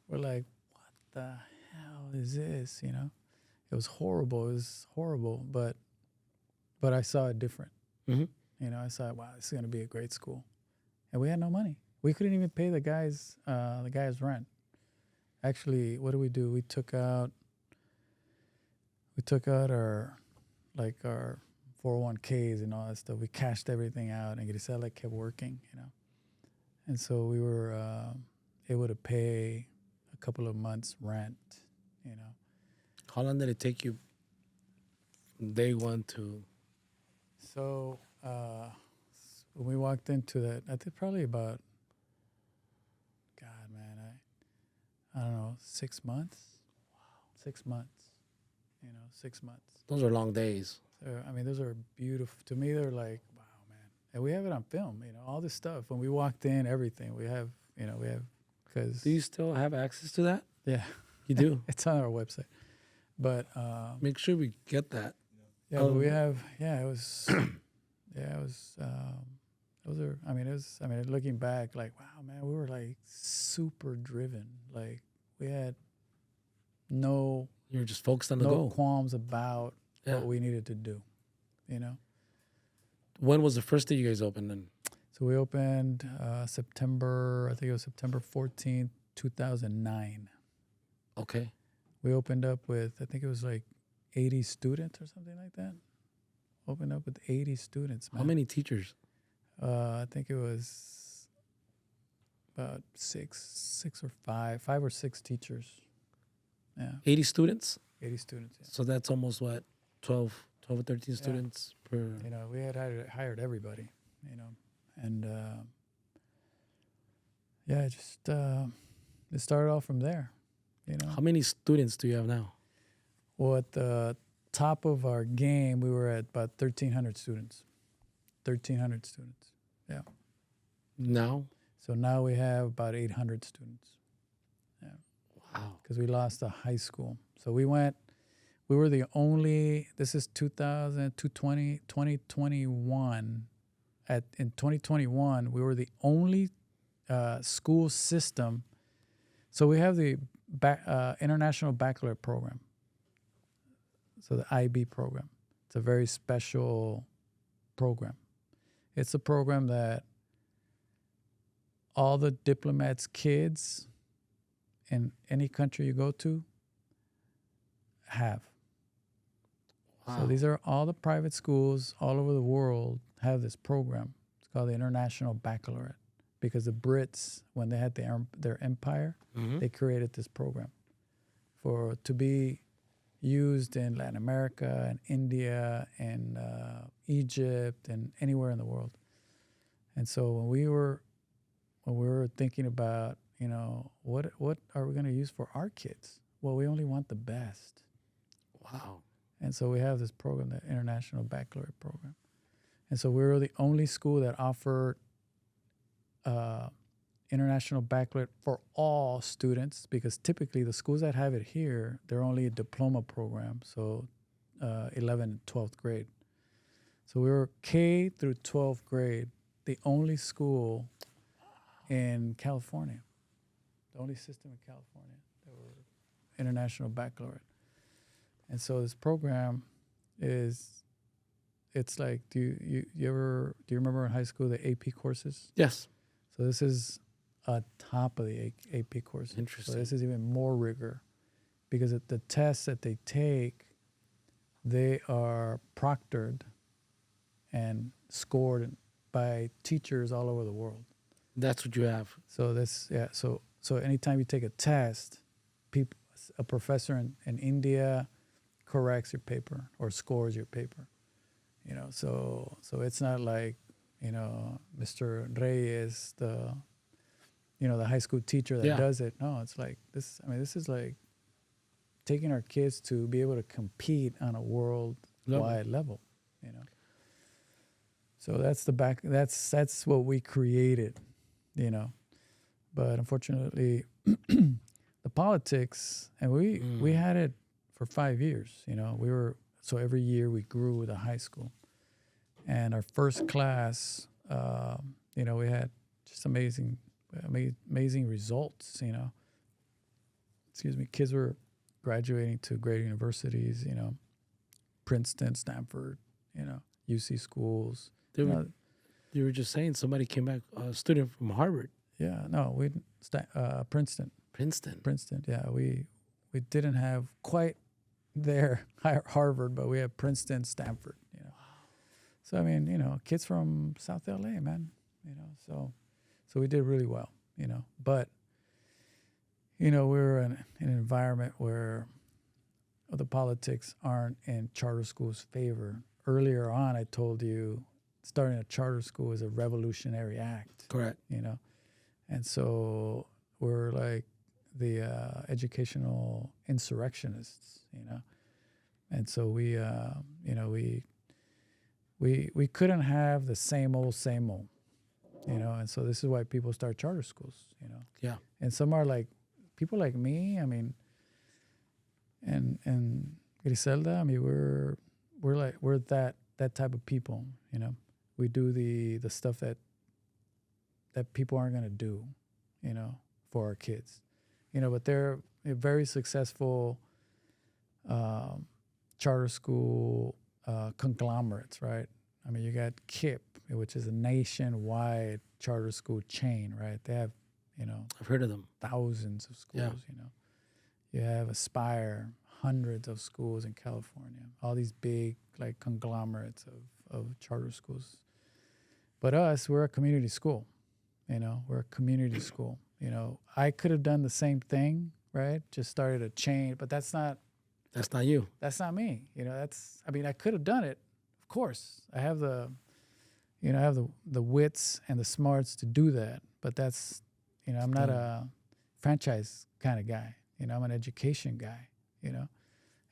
We're like, what the hell is this? You know, it was horrible. It was horrible, but I saw it different. Mhm. You know, I saw, wow, this is gonna be a great school, and we had no money. We couldn't even pay the guy's rent. Actually, what did we do? We took out our 401ks and all that stuff. We cashed everything out, and Grisela kept working, you know. And so we were able to pay a couple of months' rent, you know. How long did it take you from day one to? So when we walked into that, I think probably about, God, man, I don't know, 6 months. Wow. 6 months, you know, 6 months. Those are long days. So, I mean, those are beautiful. To me, they're like, wow, man. And we have it on film, you know, all this stuff. When we walked in, everything. We have, because... Do you still have access to that? Yeah. You do. It's on our website. But... Make sure we get that. yeah, but we have... Yeah, it was... yeah, it was... those are... looking back, like, wow, man, we were, like, super driven. Like, we had no... You were just focused on the no goal. qualms about Yeah. what we needed to do, you know? When was the first day you guys opened? And So we opened September 14th, 2009. okay, We opened up with, I think it was like 80 students or something like that. Opened up with 80 students, man. how many teachers? I think it was about six or five or six teachers. Yeah, 80 students. 80 students. Yeah. So that's almost what, 12 or 13 students per. You know, we had hired everybody, you know, and it started off from there, you know. How many students do you have now? Well, at the top of our game, we were at about 1,300 students. 1,300 students, yeah. Now? So now we have about 800 students. Yeah. Wow. Because we lost a high school. So we were the only, this is 2021. In 2021, we were the only school system. So we have the International Baccalaureate program. So the IB program. It's a very special program. It's a program that all the diplomats' kids in any country you go to have. Wow. So these are all the private schools all over the world have this program. It's called the International Baccalaureate because the Brits, when they had their empire, Mhm. they created this program to be used in Latin America and India and Egypt and anywhere in the world. And so when we were thinking about, what are we going to use for our kids? Well, we only want the best. Wow. And so we have this program, the International Baccalaureate Program. And so we were the only school that offered International Baccalaureate for all students, because typically the schools that have it here, they're only a diploma program, so 11th and 12th grade. So we were K through 12th grade, the only school in California, the only system in California that were International Baccalaureate. And so this program it's like, do you remember in high school the AP courses? Yes. So this is top of the AP courses. Interesting. So this is even more rigor, because the tests that they take, they are proctored and scored by teachers all over the world. That's what you have. So so anytime you take a test, a professor in India corrects your paper or scores your paper. So it's not like, Mr. Reyes, the high school teacher that does it. No, it's like this. I mean, this is like taking our kids to be able to compete on a worldwide level. So that's what we created. But unfortunately, the politics, and we had it for 5 years. So every year we grew the high school, and our first class, we had just amazing results. Kids were graduating to great universities. Princeton, Stanford, UC schools. You were just saying somebody came back, a student from Harvard. Yeah, no, Princeton. Princeton. Yeah, we didn't have quite their Harvard, but we have Princeton, Stanford. So I mean, kids from South LA, man. So we did really well. But we're in an environment where the politics aren't in charter schools' favor. Earlier on, I told you, starting a charter school is a revolutionary act. Correct. And so we're like the educational insurrectionists, and so we couldn't have the same old, and so this is why people start charter schools, Yeah. and some are like people like me. I mean, and Griselda. I mean, we're that type of people, We do the stuff that people aren't going to do, for our kids, but they're a very successful charter school conglomerates, right? I mean, you got KIPP, which is a nationwide charter school chain, right? They have, I've heard of them. thousands of schools, You have Aspire, hundreds of schools in California, all these big like conglomerates of charter schools. But us, we're a community school. We're a community school. I could have done the same thing, right? Just started a chain, but that's not you. That's not me. I could have done it. Of course, I have the wits and the smarts to do that. But that's, I'm not a franchise kind of guy. I'm an education guy.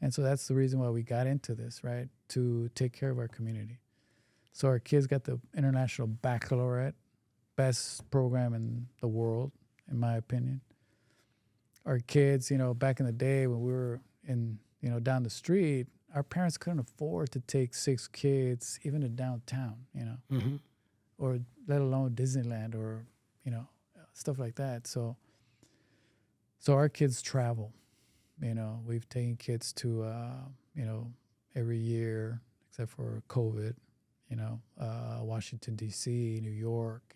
And so that's the reason why we got into this, right? To take care of our community. So our kids got the International Baccalaureate, best program in the world, in my opinion. Our kids, back in the day when we were down the street, our parents couldn't afford to take 6 kids even to downtown, Mm-hmm. or let alone Disneyland or, stuff like that. So our kids travel. We've taken kids to, every year except for COVID, Washington, D.C., New York,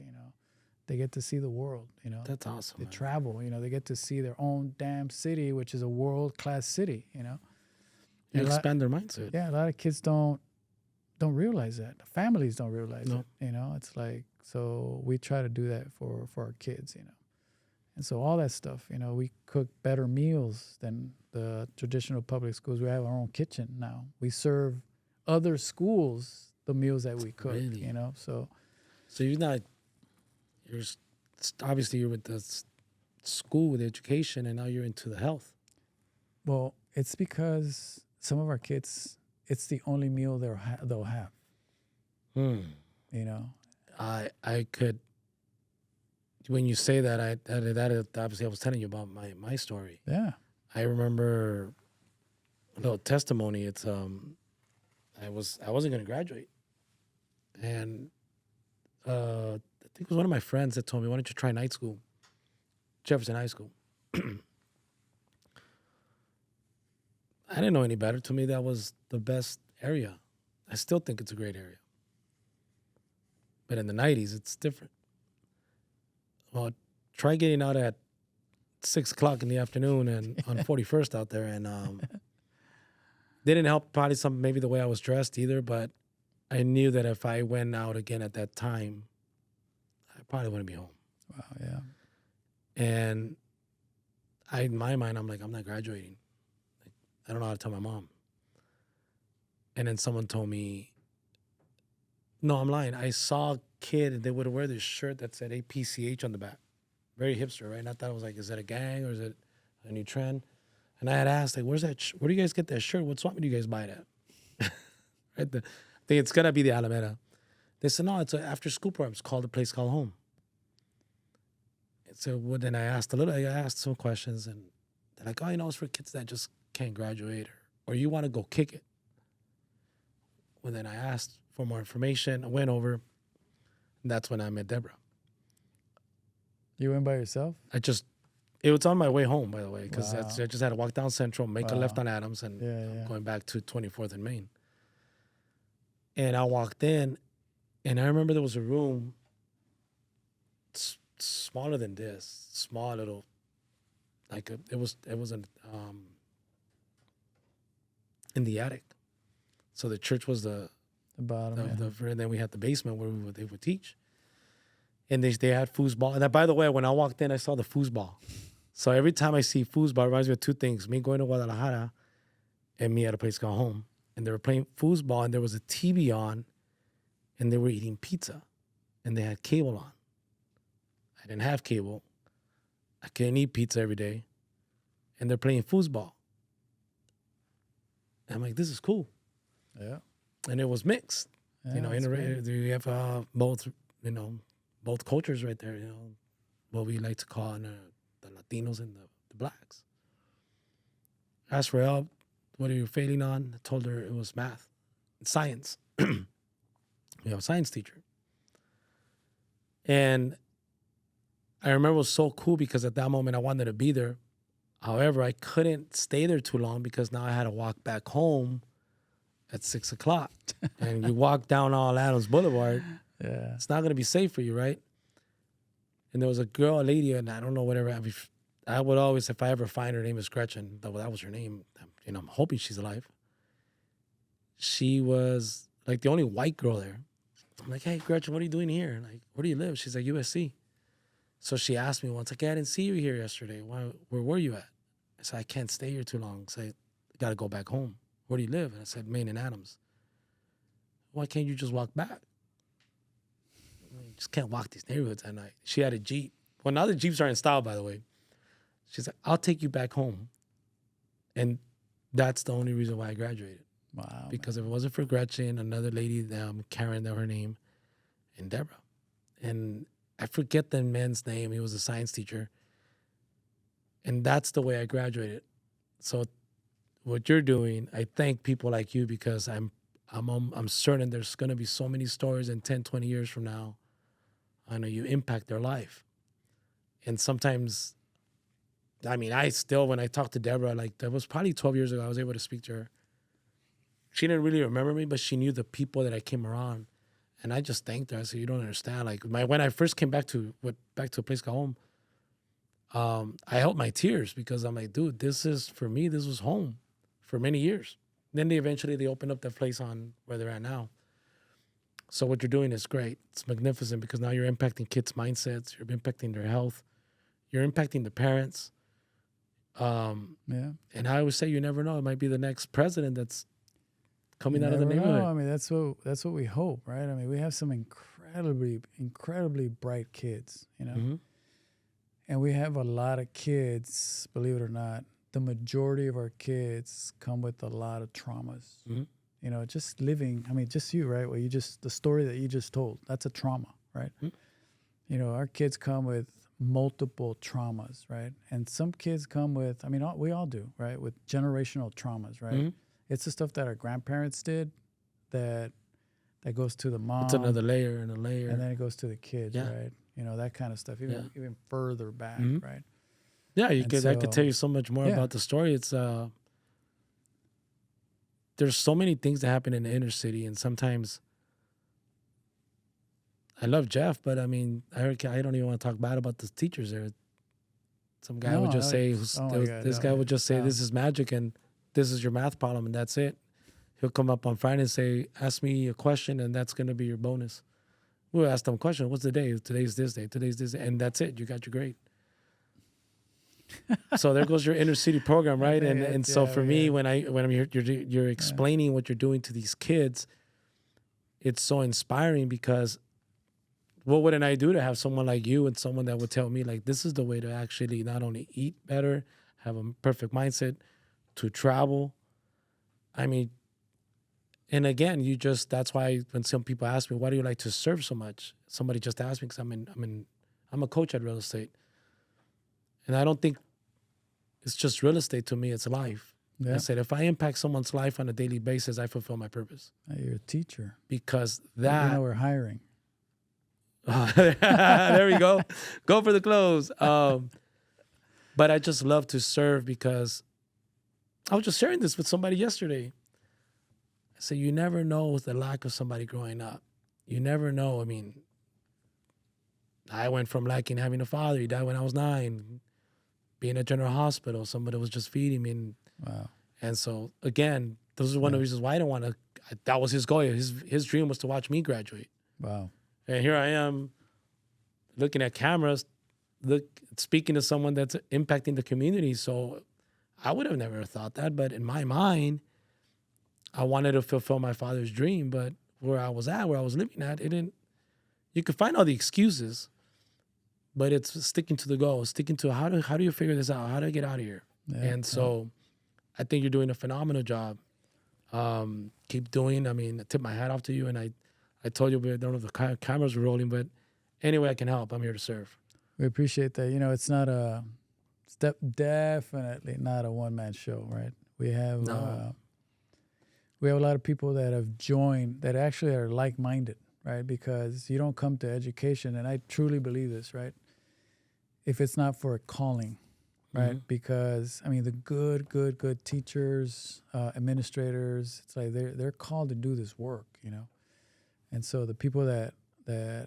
they get to see the world, That's awesome. They Man. travel, they get to see their own damn city, which is a world-class city, You And expand their mindset. yeah, a lot of kids don't realize that. Families don't realize No. it, It's like, so we try to do that for our kids, And so all that stuff, we cook better meals than the traditional public schools. We have our own kitchen now. We serve other schools the meals that we cook, Really? So Obviously you're with the school, with education, and now you're into the health. well, it's because some of our kids, it's the only meal they'll have. I could. When you say that, that obviously I was telling you about my story. Yeah. I remember a little testimony. It's I wasn't going to graduate, and I think it was one of my friends that told me, "Why don't you try night school, Jefferson High School?" I didn't know any better. To me, that was the best area. I still think it's a great area, but in the 90s, it's different. Well, try getting out at 6:00 in the afternoon and on 41st out there, and didn't help probably maybe the way I was dressed either. But I knew that if I went out again at that time, I probably wouldn't be home. Wow. Yeah. And in my mind, I'm like, I'm not graduating. Like, I don't know how to tell my mom. And then someone told me, no, I'm lying. I saw a kid and they would wear this shirt that said APCH on the back. Very hipster, right? And I thought it was like, is that a gang or is it a new trend? And I had asked, like, where's that? Where do you guys get that shirt? What swap do you guys buy it at? Right? I think it's gonna be the Alameda. They said, no, it's an after school program. It's called a place called home. And so then I asked some questions, and they're like, oh, it's for kids that just can't graduate or you want to go kick it. Well, then I asked for more information. I went over, and that's when I met Deborah. You went by yourself? It was on my way home, by the way, because Wow. I just had to walk down Central, make a Wow. left on Adams, and Yeah. going back to 24th and Main. And I walked in, and I remember there was a room smaller than this, small little, like it was in the attic. So the church was the bottom. and then we had the basement where they would teach. And they had foosball. And by the way, when I walked in, I saw the foosball. So every time I see foosball, it reminds me of two things. Me going to Guadalajara and me at a place called home. And they were playing foosball, and there was a TV on, and they were eating pizza. And they had cable on. I didn't have cable. I couldn't eat pizza every day. And they're playing foosball. And I'm like, this is cool. Yeah. And it was mixed. Yeah, that's great. You have both cultures right there, what we like to call the Latinos and the blacks. Asked for help. What are you failing on? I told her it was math, science. We have a science teacher. And I remember it was so cool because at that moment I wanted to be there. However, I couldn't stay there too long because now I had to walk back home at 6:00. And you walk down all Adams Boulevard. Yeah. It's not going to be safe for you, right? And there was a lady, and I don't know whatever. I would always, if I ever find her name is Gretchen, that was her name. I'm hoping she's alive. She was like the only white girl there. I'm like, hey, Gretchen, what are you doing here? Like, where do you live? She's like, USC. So she asked me once, like, I didn't see you here yesterday. Where were you at? I said, I can't stay here too long. So I got to go back home. Where do you live? And I said, Main and Adams. Why can't you just walk back? You just can't walk these neighborhoods at night. She had a Jeep. Well, now the Jeeps are in style, by the way. She's like, I'll take you back home. And that's the only reason why I graduated. Wow. Because if it wasn't for Gretchen, another lady, Karen, that her name, and Deborah. And I forget the man's name. He was a science teacher. And that's the way I graduated. So what you're doing, I thank people like you because I'm certain there's going to be so many stories in 10, 20 years from now. I know you impact their life. And sometimes, I still, when I talk to Deborah, like that was probably 12 years ago, I was able to speak to her. She didn't really remember me, but she knew the people that I came around. And I just thanked her. I said, you don't understand. Like when I first came back to a place called home, I held my tears because I'm like, dude, this is, for me, this was home for many years. Then they opened up that place on where they're at now. So what you're doing is great. It's magnificent because now you're impacting kids' mindsets. You're impacting their health. You're impacting the parents. Yeah. And I always say, you never know. It might be the next president that's coming out of the Never neighborhood. know. I mean, that's what we hope, right? I mean, we have some incredibly bright kids, you know, Mm-hmm. and we have a lot of kids. Believe it or not, the majority of our kids come with a lot of traumas. Mm-hmm. You know, just living. I mean, just you, right? Well, the story that you just told, that's a trauma, right? Mm-hmm. You know, our kids come with multiple traumas, right? And some kids come with, I mean, we all do, right? With generational traumas, right? Mm-hmm. It's the stuff that our grandparents did that goes to the mom. It's another layer and a layer. And then it goes to the kids, Yeah. right? You know, that kind of stuff, even further back, Mm-hmm. right? Yeah, And I could tell you so much more yeah. about the story. It's there's so many things that happen in the inner city, and sometimes I love Jeff, but I mean, I don't even want to talk bad about the teachers there. Some guy would just say, this guy would just say, this is magic, and this is your math problem, and that's it. He'll come up on Friday and say, ask me a question, and that's going to be your bonus. We'll ask them a question. What's the day? Today's this day. Today's this day. And that's it. You got your grade. So there goes your inner city program, right? And so for me, when I'm here, you're explaining what you're doing to these kids, it's so inspiring because what wouldn't I do to have someone like you and someone that would tell me, like, this is the way to actually not only eat better, have a perfect mindset, to travel. I mean, and again, that's why when some people ask me, why do you like to serve so much? Somebody just asked me because I'm a coach at real estate. And I don't think it's just real estate to me, it's life. Yeah. I said, if I impact someone's life on a daily basis, I fulfill my purpose. You're a teacher. Because You know we're hiring. There we go. Go for the close. But I just love to serve because I was just sharing this with somebody yesterday. I said, you never know the lack of somebody growing up. You never know. I mean, I went from lacking having a father. He died when I was 9. Being at General Hospital, somebody was just feeding me. Wow. And so, again, those are one of the reasons why I don't want to. That was his goal. His dream was to watch me graduate. Wow. And here I am looking at cameras, speaking to someone that's impacting the community. So I would have never thought that. But in my mind, I wanted to fulfill my father's dream. But where I was living at, it didn't. You could find all the excuses, but it's sticking to the goal, sticking to how do you figure this out? How do I get out of here? Yeah, And so I think you're doing a phenomenal job. Keep doing. I mean, I tip my hat off to you. And I told you, I don't know if the cameras were rolling, but any way I can help, I'm here to serve. We appreciate that. You know, it's definitely not a one-man show, right? We have a lot of people that have joined that actually are like-minded, right? Because you don't come to education, and I truly believe this, right? If it's not for a calling, right? Mm-hmm. Because I mean, the good teachers, administrators, it's like they're called to do this work, you know. And so the people that the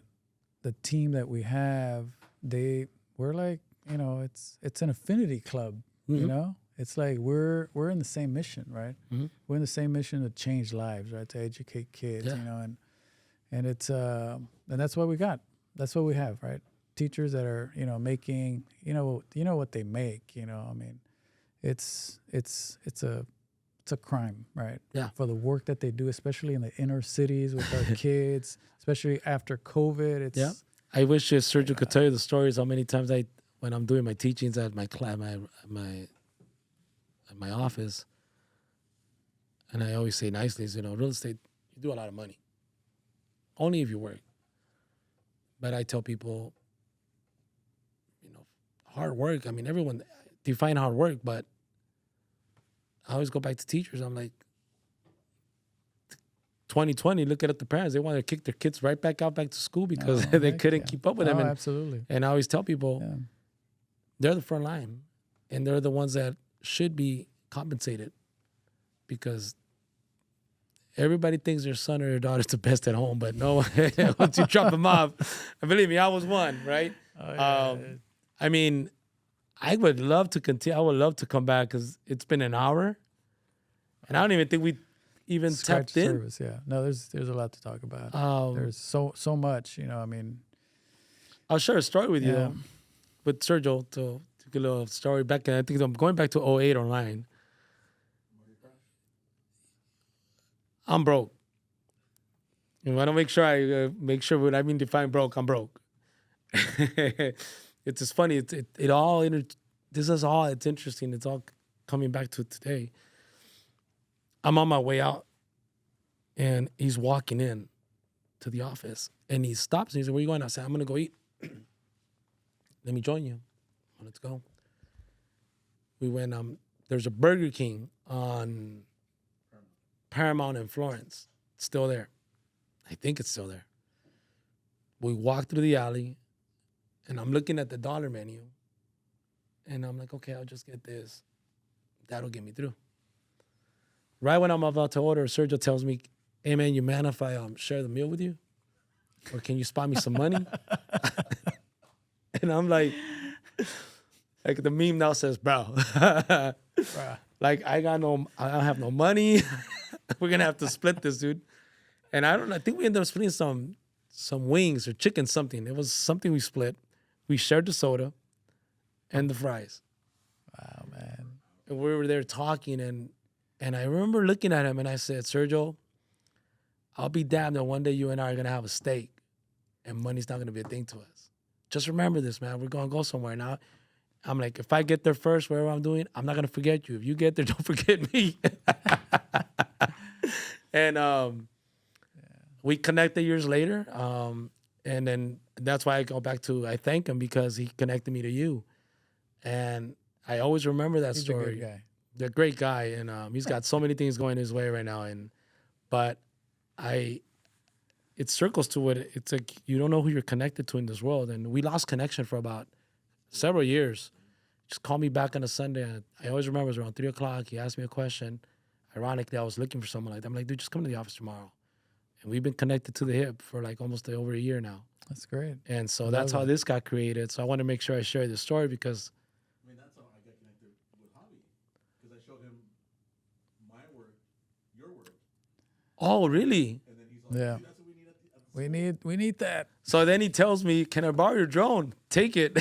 team that we have, we're like, you know, it's an affinity club, Mm-hmm. you know. It's like we're in the same mission, right? Mm-hmm. We're in the same mission to change lives, right? To educate kids, you know, and it's and that's what we got. That's what we have, right? Teachers that are, you know, making, you know what they make, you know. I mean, it's a crime, right? Yeah. For the work that they do, especially in the inner cities with our kids, especially after COVID. It's I wish Sergio could tell you the stories how many times when I'm doing my teachings at my class, my office, and I always say nicely, you know, real estate, you do a lot of money. Only if you work. But I tell people, you know, hard work. I mean, everyone define hard work, but I always go back to teachers. I'm like, 2020, look at the parents. They want to kick their kids right back to school because they couldn't keep up with them. And, absolutely. And I always tell people, they're the front line, and they're the ones that should be compensated because everybody thinks their son or their daughter's the best at home, but no, once you drop them off, and believe me, I was one, right? Oh, yeah. I mean, I would love to continue. I would love to come back because it's been an hour, and I don't even think we even Scratch tapped in. service, yeah. No, there's a lot to talk about. There's so much, you know. I mean, I'll share a story with Yeah. you with Sergio to get a little story back. I think I'm going back to 08 or 09. I'm broke. You know, I don't make sure when I mean define broke, I'm broke. It's just funny. It all this is all. It's interesting. It's all coming back to today. I'm on my way out, and he's walking in to the office, and he stops and he said, "Where you going?" I said, "I'm gonna go eat. Let me join you. Let's go." We went. There's a Burger King on Paramount in Florence. It's still there. I think it's still there. We walked through the alley, and I'm looking at the dollar menu, and I'm like, okay, I'll just get this. That'll get me through. Right when I'm about to order, Sergio tells me, "Hey man, you mind if I share the meal with you? Or can you spot me some money?" And I'm like the meme now says, "Bro, like I don't have no money. We're gonna have to split this, dude." And I think we ended up splitting some wings or chicken something. It was something we split. We shared the soda and the fries. wow, man. And we were there talking, and I remember looking at him and I said, "Sergio, I'll be damned that one day you and I are gonna have a steak and money's not gonna be a thing to us. Just remember this, man. We're gonna go somewhere now." I'm like, if I get there first, wherever I'm doing, I'm not gonna forget you. If you get there, don't forget me. And we connected years later. And then that's why I go back to, I thank him because he connected me to you. And I always remember that He's story. a good guy. They're a great guy, and he's got so many things going his way right now. But it circles to what it's like. You don't know who you're connected to in this world, and we lost connection for about several years. Just called me back on a Sunday. And I always remember it was around 3:00. He asked me a question. Ironically, I was looking for someone like that. I'm like, dude, just come to the office tomorrow. And we've been connected to the hip for like almost over a year now. That's great. And so that's how this got created. So I want to make sure I share this story because I mean, that's how I got connected with Javi, because I showed him my work, your work, oh, really? and then he's like, Yeah. "Dude, that's what we need at the We need that. So then he tells me, "Can I borrow your drone? Take it."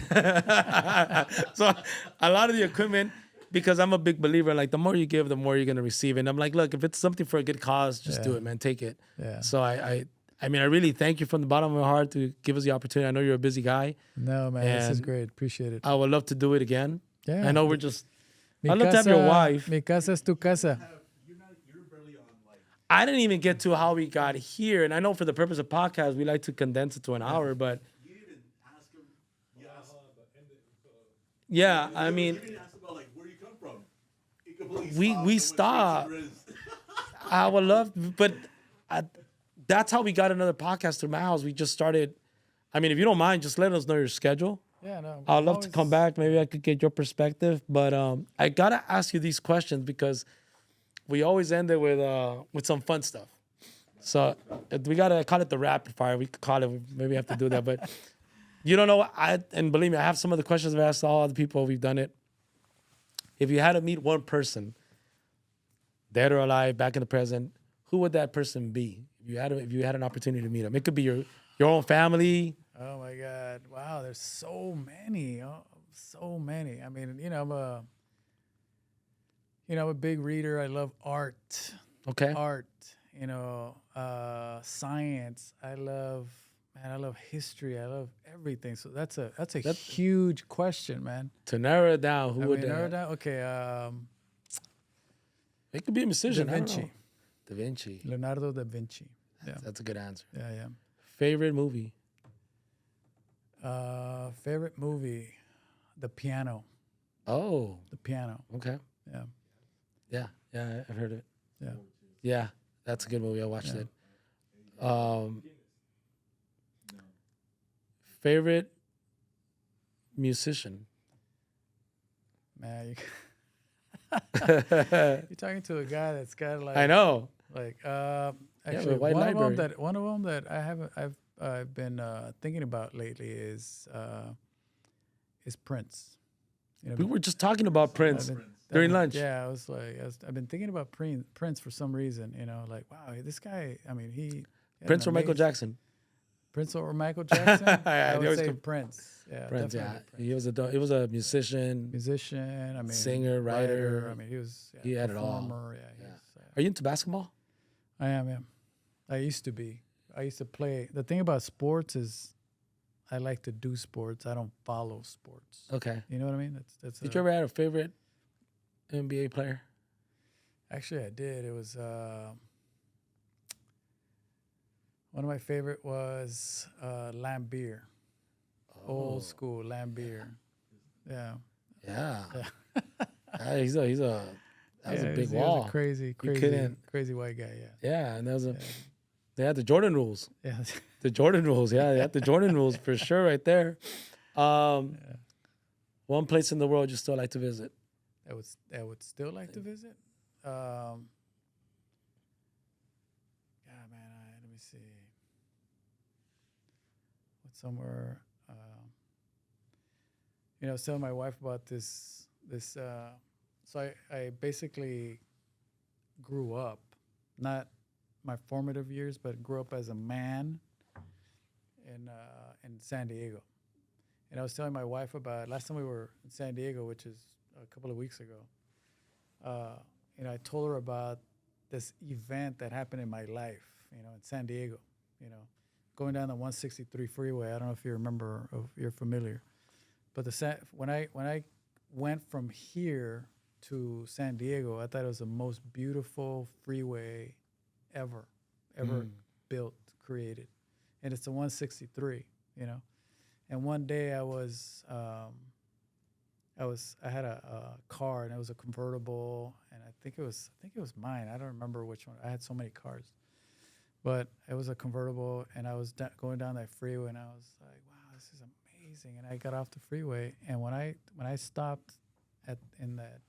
So a lot of the equipment, because I'm a big believer, like the more you give, the more you're gonna receive. And I'm like, look, if it's something for a good cause, just do Yeah. it, man. Take it. Yeah. So I mean, I really thank you from the bottom of my heart to give us the opportunity. I know you're a busy guy. No, man, this is And great. Appreciate it. I would love to do it again. Yeah. I know we're just. Mi I'd love to have your wife. Mi casa es tu casa. You're barely on like I didn't even get to how we got here, and I know for the purpose of podcast, we like to condense it to an hour. But you didn't ask him. You asked, yeah, I mean, you didn't ask about like where you come from. It completely We- stopped we and went straight to stopped. Grizz. I would love, but that's how we got another podcast through my house. We just started. I mean, if you don't mind, just let us know your schedule. Yeah, no. I'd love to come back. Maybe I could get your perspective. But I gotta ask you these questions because we always end it with some fun stuff. So we gotta call it the rapid fire. We could call it. Maybe we have to do that. But you don't know. And believe me, I have some of the questions I've asked all the people. We've done it. If you had to meet one person, dead or alive, back in the present, who would that person be? If you had an opportunity to meet them, it could be your own family. Oh my God! Wow, there's so many. Oh, so many. I mean, I'm a big reader. I love art. Okay. Art. Science. I love history. I love everything. So that's a huge question, man. To narrow it down, who would narrow that? down. Okay. It could be a musician. Da I don't Vinci. know. Da Vinci. Leonardo da Vinci. Yeah. That's a good answer. Yeah. Favorite movie? Favorite movie, The Piano. Oh, The Piano. okay. Yeah. Yeah, I've heard it. Yeah. Yeah, that's a good movie. I watched Yeah. it. Favorite musician? Man, you're talking to a guy that's got like I know. Like the actually, White Library. one of them that I've been thinking about lately is Prince. You know, We were just talking about Prince during lunch. Yeah, I've been thinking about Prince for some reason. You know, like wow, this guy. I mean, he had Prince an or Michael amazing- Jackson? Prince or Michael Jackson? Yeah, I they would always say come- Prince. Yeah, Prince, yeah. definitely He was a musician. musician. I mean, Singer, writer. I mean, he was He had it all. performer. Yeah, he Yeah. was, Are you into basketball? I am. Yeah, I used to be. I used to play. The thing about sports is, I like to do sports. I don't follow sports. Okay. You know what I mean? That's. Did you ever have a favorite NBA player? Actually, I did. It was one of my favorite was Lambeer, old school Lambeer. Yeah. Yeah. He's a that was a big he wall. was a crazy couldn't- white guy. Yeah. Yeah, and there was they had the Jordan rules. Yeah. The Jordan rules, yeah, they had the Jordan rules for sure, right there. One place in the world you still like to visit? I would still like to visit. Yeah, man. Let me see. What's somewhere? You know, I was telling my wife about this. So I basically grew up, not my formative years, but grew up as a man in San Diego. And I was telling my wife about last time we were in San Diego, which is a couple of weeks ago. You know, I told her about this event that happened in my life, you know, in San Diego, you know, going down the 163 freeway. I don't know if you remember, or if you're familiar, but when I went from here to San Diego, I thought it was the most beautiful freeway ever built, created, and it's the 163, you know. And one day I had a car, and it was a convertible, and I think it was mine. I don't remember which one. I had so many cars, but it was a convertible, and I was going down that freeway, and I was like, wow, this is amazing. And I got off the freeway, and when I stopped in that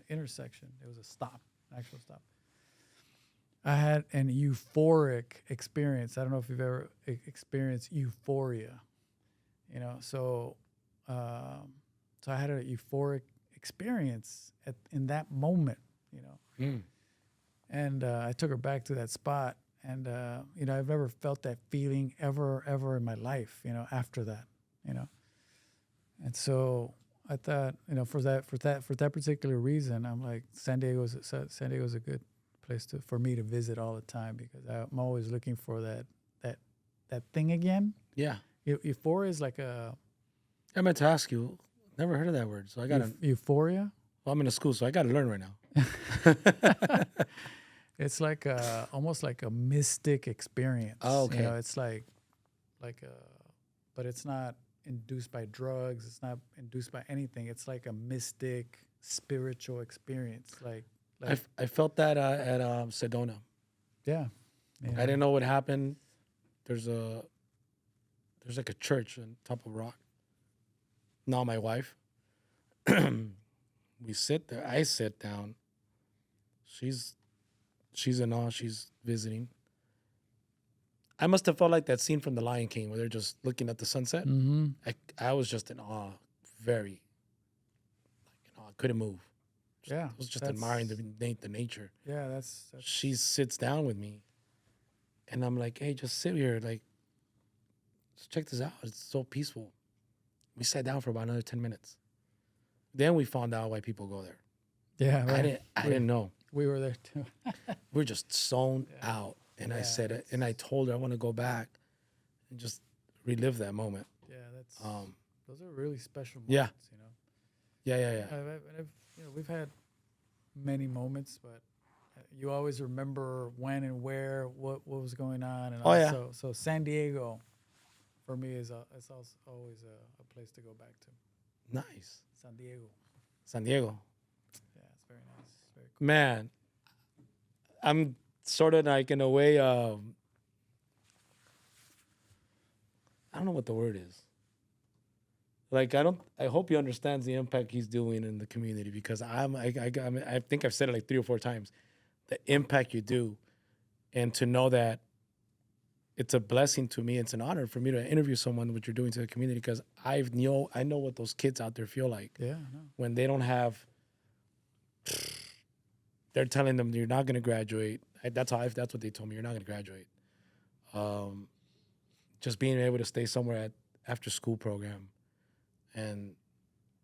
intersection, it was an actual stop. I had an euphoric experience. I don't know if you've ever experienced euphoria, you know. So I had a euphoric experience in that moment, you know. And I took her back to that spot, and you know, I've never felt that feeling ever in my life, you know, after that, you know. And so I thought, you know, for that particular reason, I'm like, San Diego's a good place for me to visit all the time, because I'm always looking for that thing again. Yeah. Euphoria is like a. I meant to ask you. Never heard of that word, so I gotta. Euphoria. Well, I'm in a school, so I gotta learn right now. It's like almost like a mystic experience. Oh, okay. You know, it's like but it's not induced by drugs. It's not induced by anything. It's like a mystic, spiritual experience. Like I felt that at Sedona. yeah. I didn't know what happened. There's like a church on top of a rock. Now my wife, we sit there. I sit down. She's in awe. She's visiting. I must have felt like that scene from The Lion King where they're just looking at the sunset. Mm-hmm. I was just in awe, very. I couldn't move. Yeah. I was just admiring the nature. Yeah, that's She sits down with me, and I'm like, "Hey, just sit here. Like, just check this out. It's so peaceful." We sat down for about another 10 minutes. Then we found out why people go there. yeah. Right. I didn't know. We were there too. We're just zoned out. And I Yeah, said it, and I told her I want to go back and just relive that moment. Yeah, that's Um, those are really special moments. Yeah. You know. yeah. You know, we've had many moments, but you always remember when and where, what was going on, and Oh, yeah. so San Diego, for me is always a place to go back to. Nice. San Diego, San Diego. yeah, it's very nice, it's very cool. Man, I'm sort of like in a way, I don't know what the word is. Like, I hope he understands the impact he's doing in the community, because I think I've said it like 3 or 4 times, the impact you do, and to know that it's a blessing to me. It's an honor for me to interview someone what you're doing to the community, because I know what those kids out there feel like Yeah, I know. when they don't have. They're telling them you're not going to graduate. That's what they told me. You're not going to graduate. Just being able to stay somewhere at after school program, and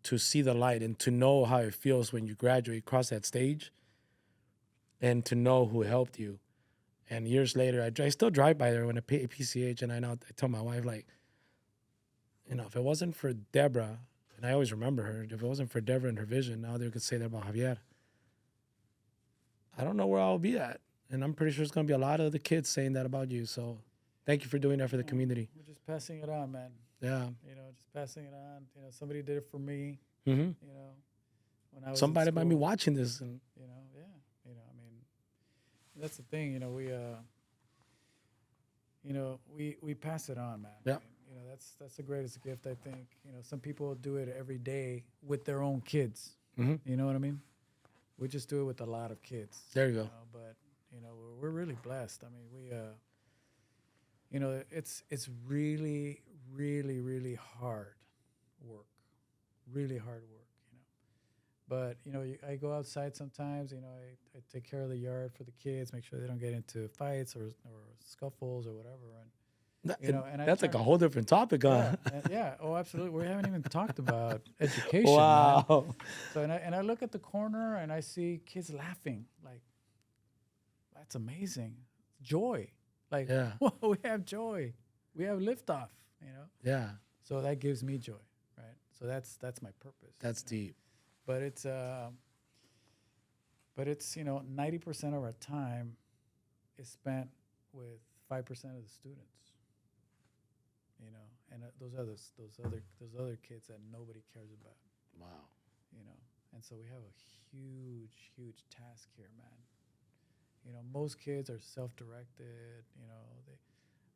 to see the light and to know how it feels when you graduate, cross that stage, and to know who helped you. And years later, I still drive by there when I pay PCH, and I tell my wife, like, if it wasn't for Deborah, and I always remember her, if it wasn't for Deborah and her vision, now they could say that about Javier. I don't know where I'll be at. And I'm pretty sure there's going to be a lot of the kids saying that about you. So thank you for doing that for the community. We're just passing it on, man. Yeah. Just passing it on. Somebody did it for me. Mm-hmm. When I was Somebody in might be school. watching this. And That's the thing. We pass it on, man. Yeah. That's the greatest gift, I think. Some people do it every day with their own kids. Mhm. You know what I mean? We just do it with a lot of kids. There you go. But we're really blessed. I mean, it's really, really, really hard work. Really hard work. But I go outside sometimes. I take care of the yard for the kids, make sure they don't get into fights or scuffles or whatever. And I that's try- like a whole different topic, huh? Yeah. Oh, absolutely. We haven't even talked about education. Man. Wow. So I look at the corner and I see kids laughing. Like, that's amazing. Joy. Like, Yeah. we have joy. We have liftoff. Yeah. So that gives me joy, right? So that's my purpose. That's deep. But it's 90% of our time is spent with 5% of the students. And those other kids that nobody cares about. Wow. And so we have a huge task here, man. Most kids are self-directed.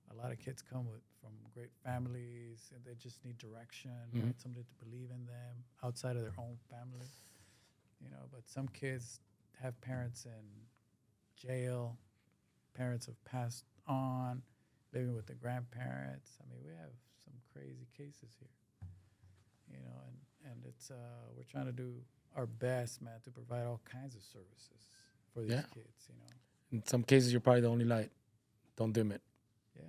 A lot of kids come from great families, and they just need direction, right? Somebody to believe in them outside of their own family. But some kids have parents in jail, parents have passed on, living with their grandparents. I mean, we have some crazy cases here. And it's we're trying to do our best, man, to provide all kinds of services for these kids. In some cases, you're probably the only light. Don't dim it. Yeah,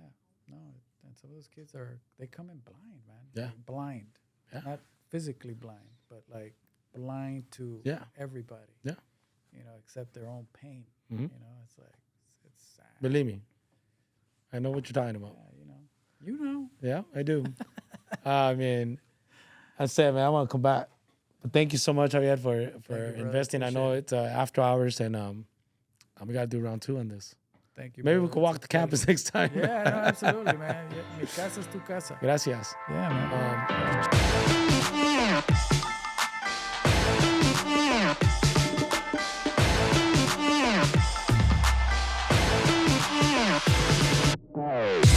no, and some of those kids they come in blind, man. Yeah. Like blind, not physically blind, but like blind to everybody. Yeah. Except their own pain. Mhm. It's like it's sad. Believe me, I know what you're talking about. Yeah, Yeah, I do. I mean, I said, man, I want to come back. But thank you so much, Javier, for you, brother. investing. I know it's after hours, and we got to do round 2 on this. Thank you. Maybe we brother. could walk It's the a pleasure. campus next time. Yeah, no, absolutely, man. Mi casa es tu casa. Gracias. Yeah, man.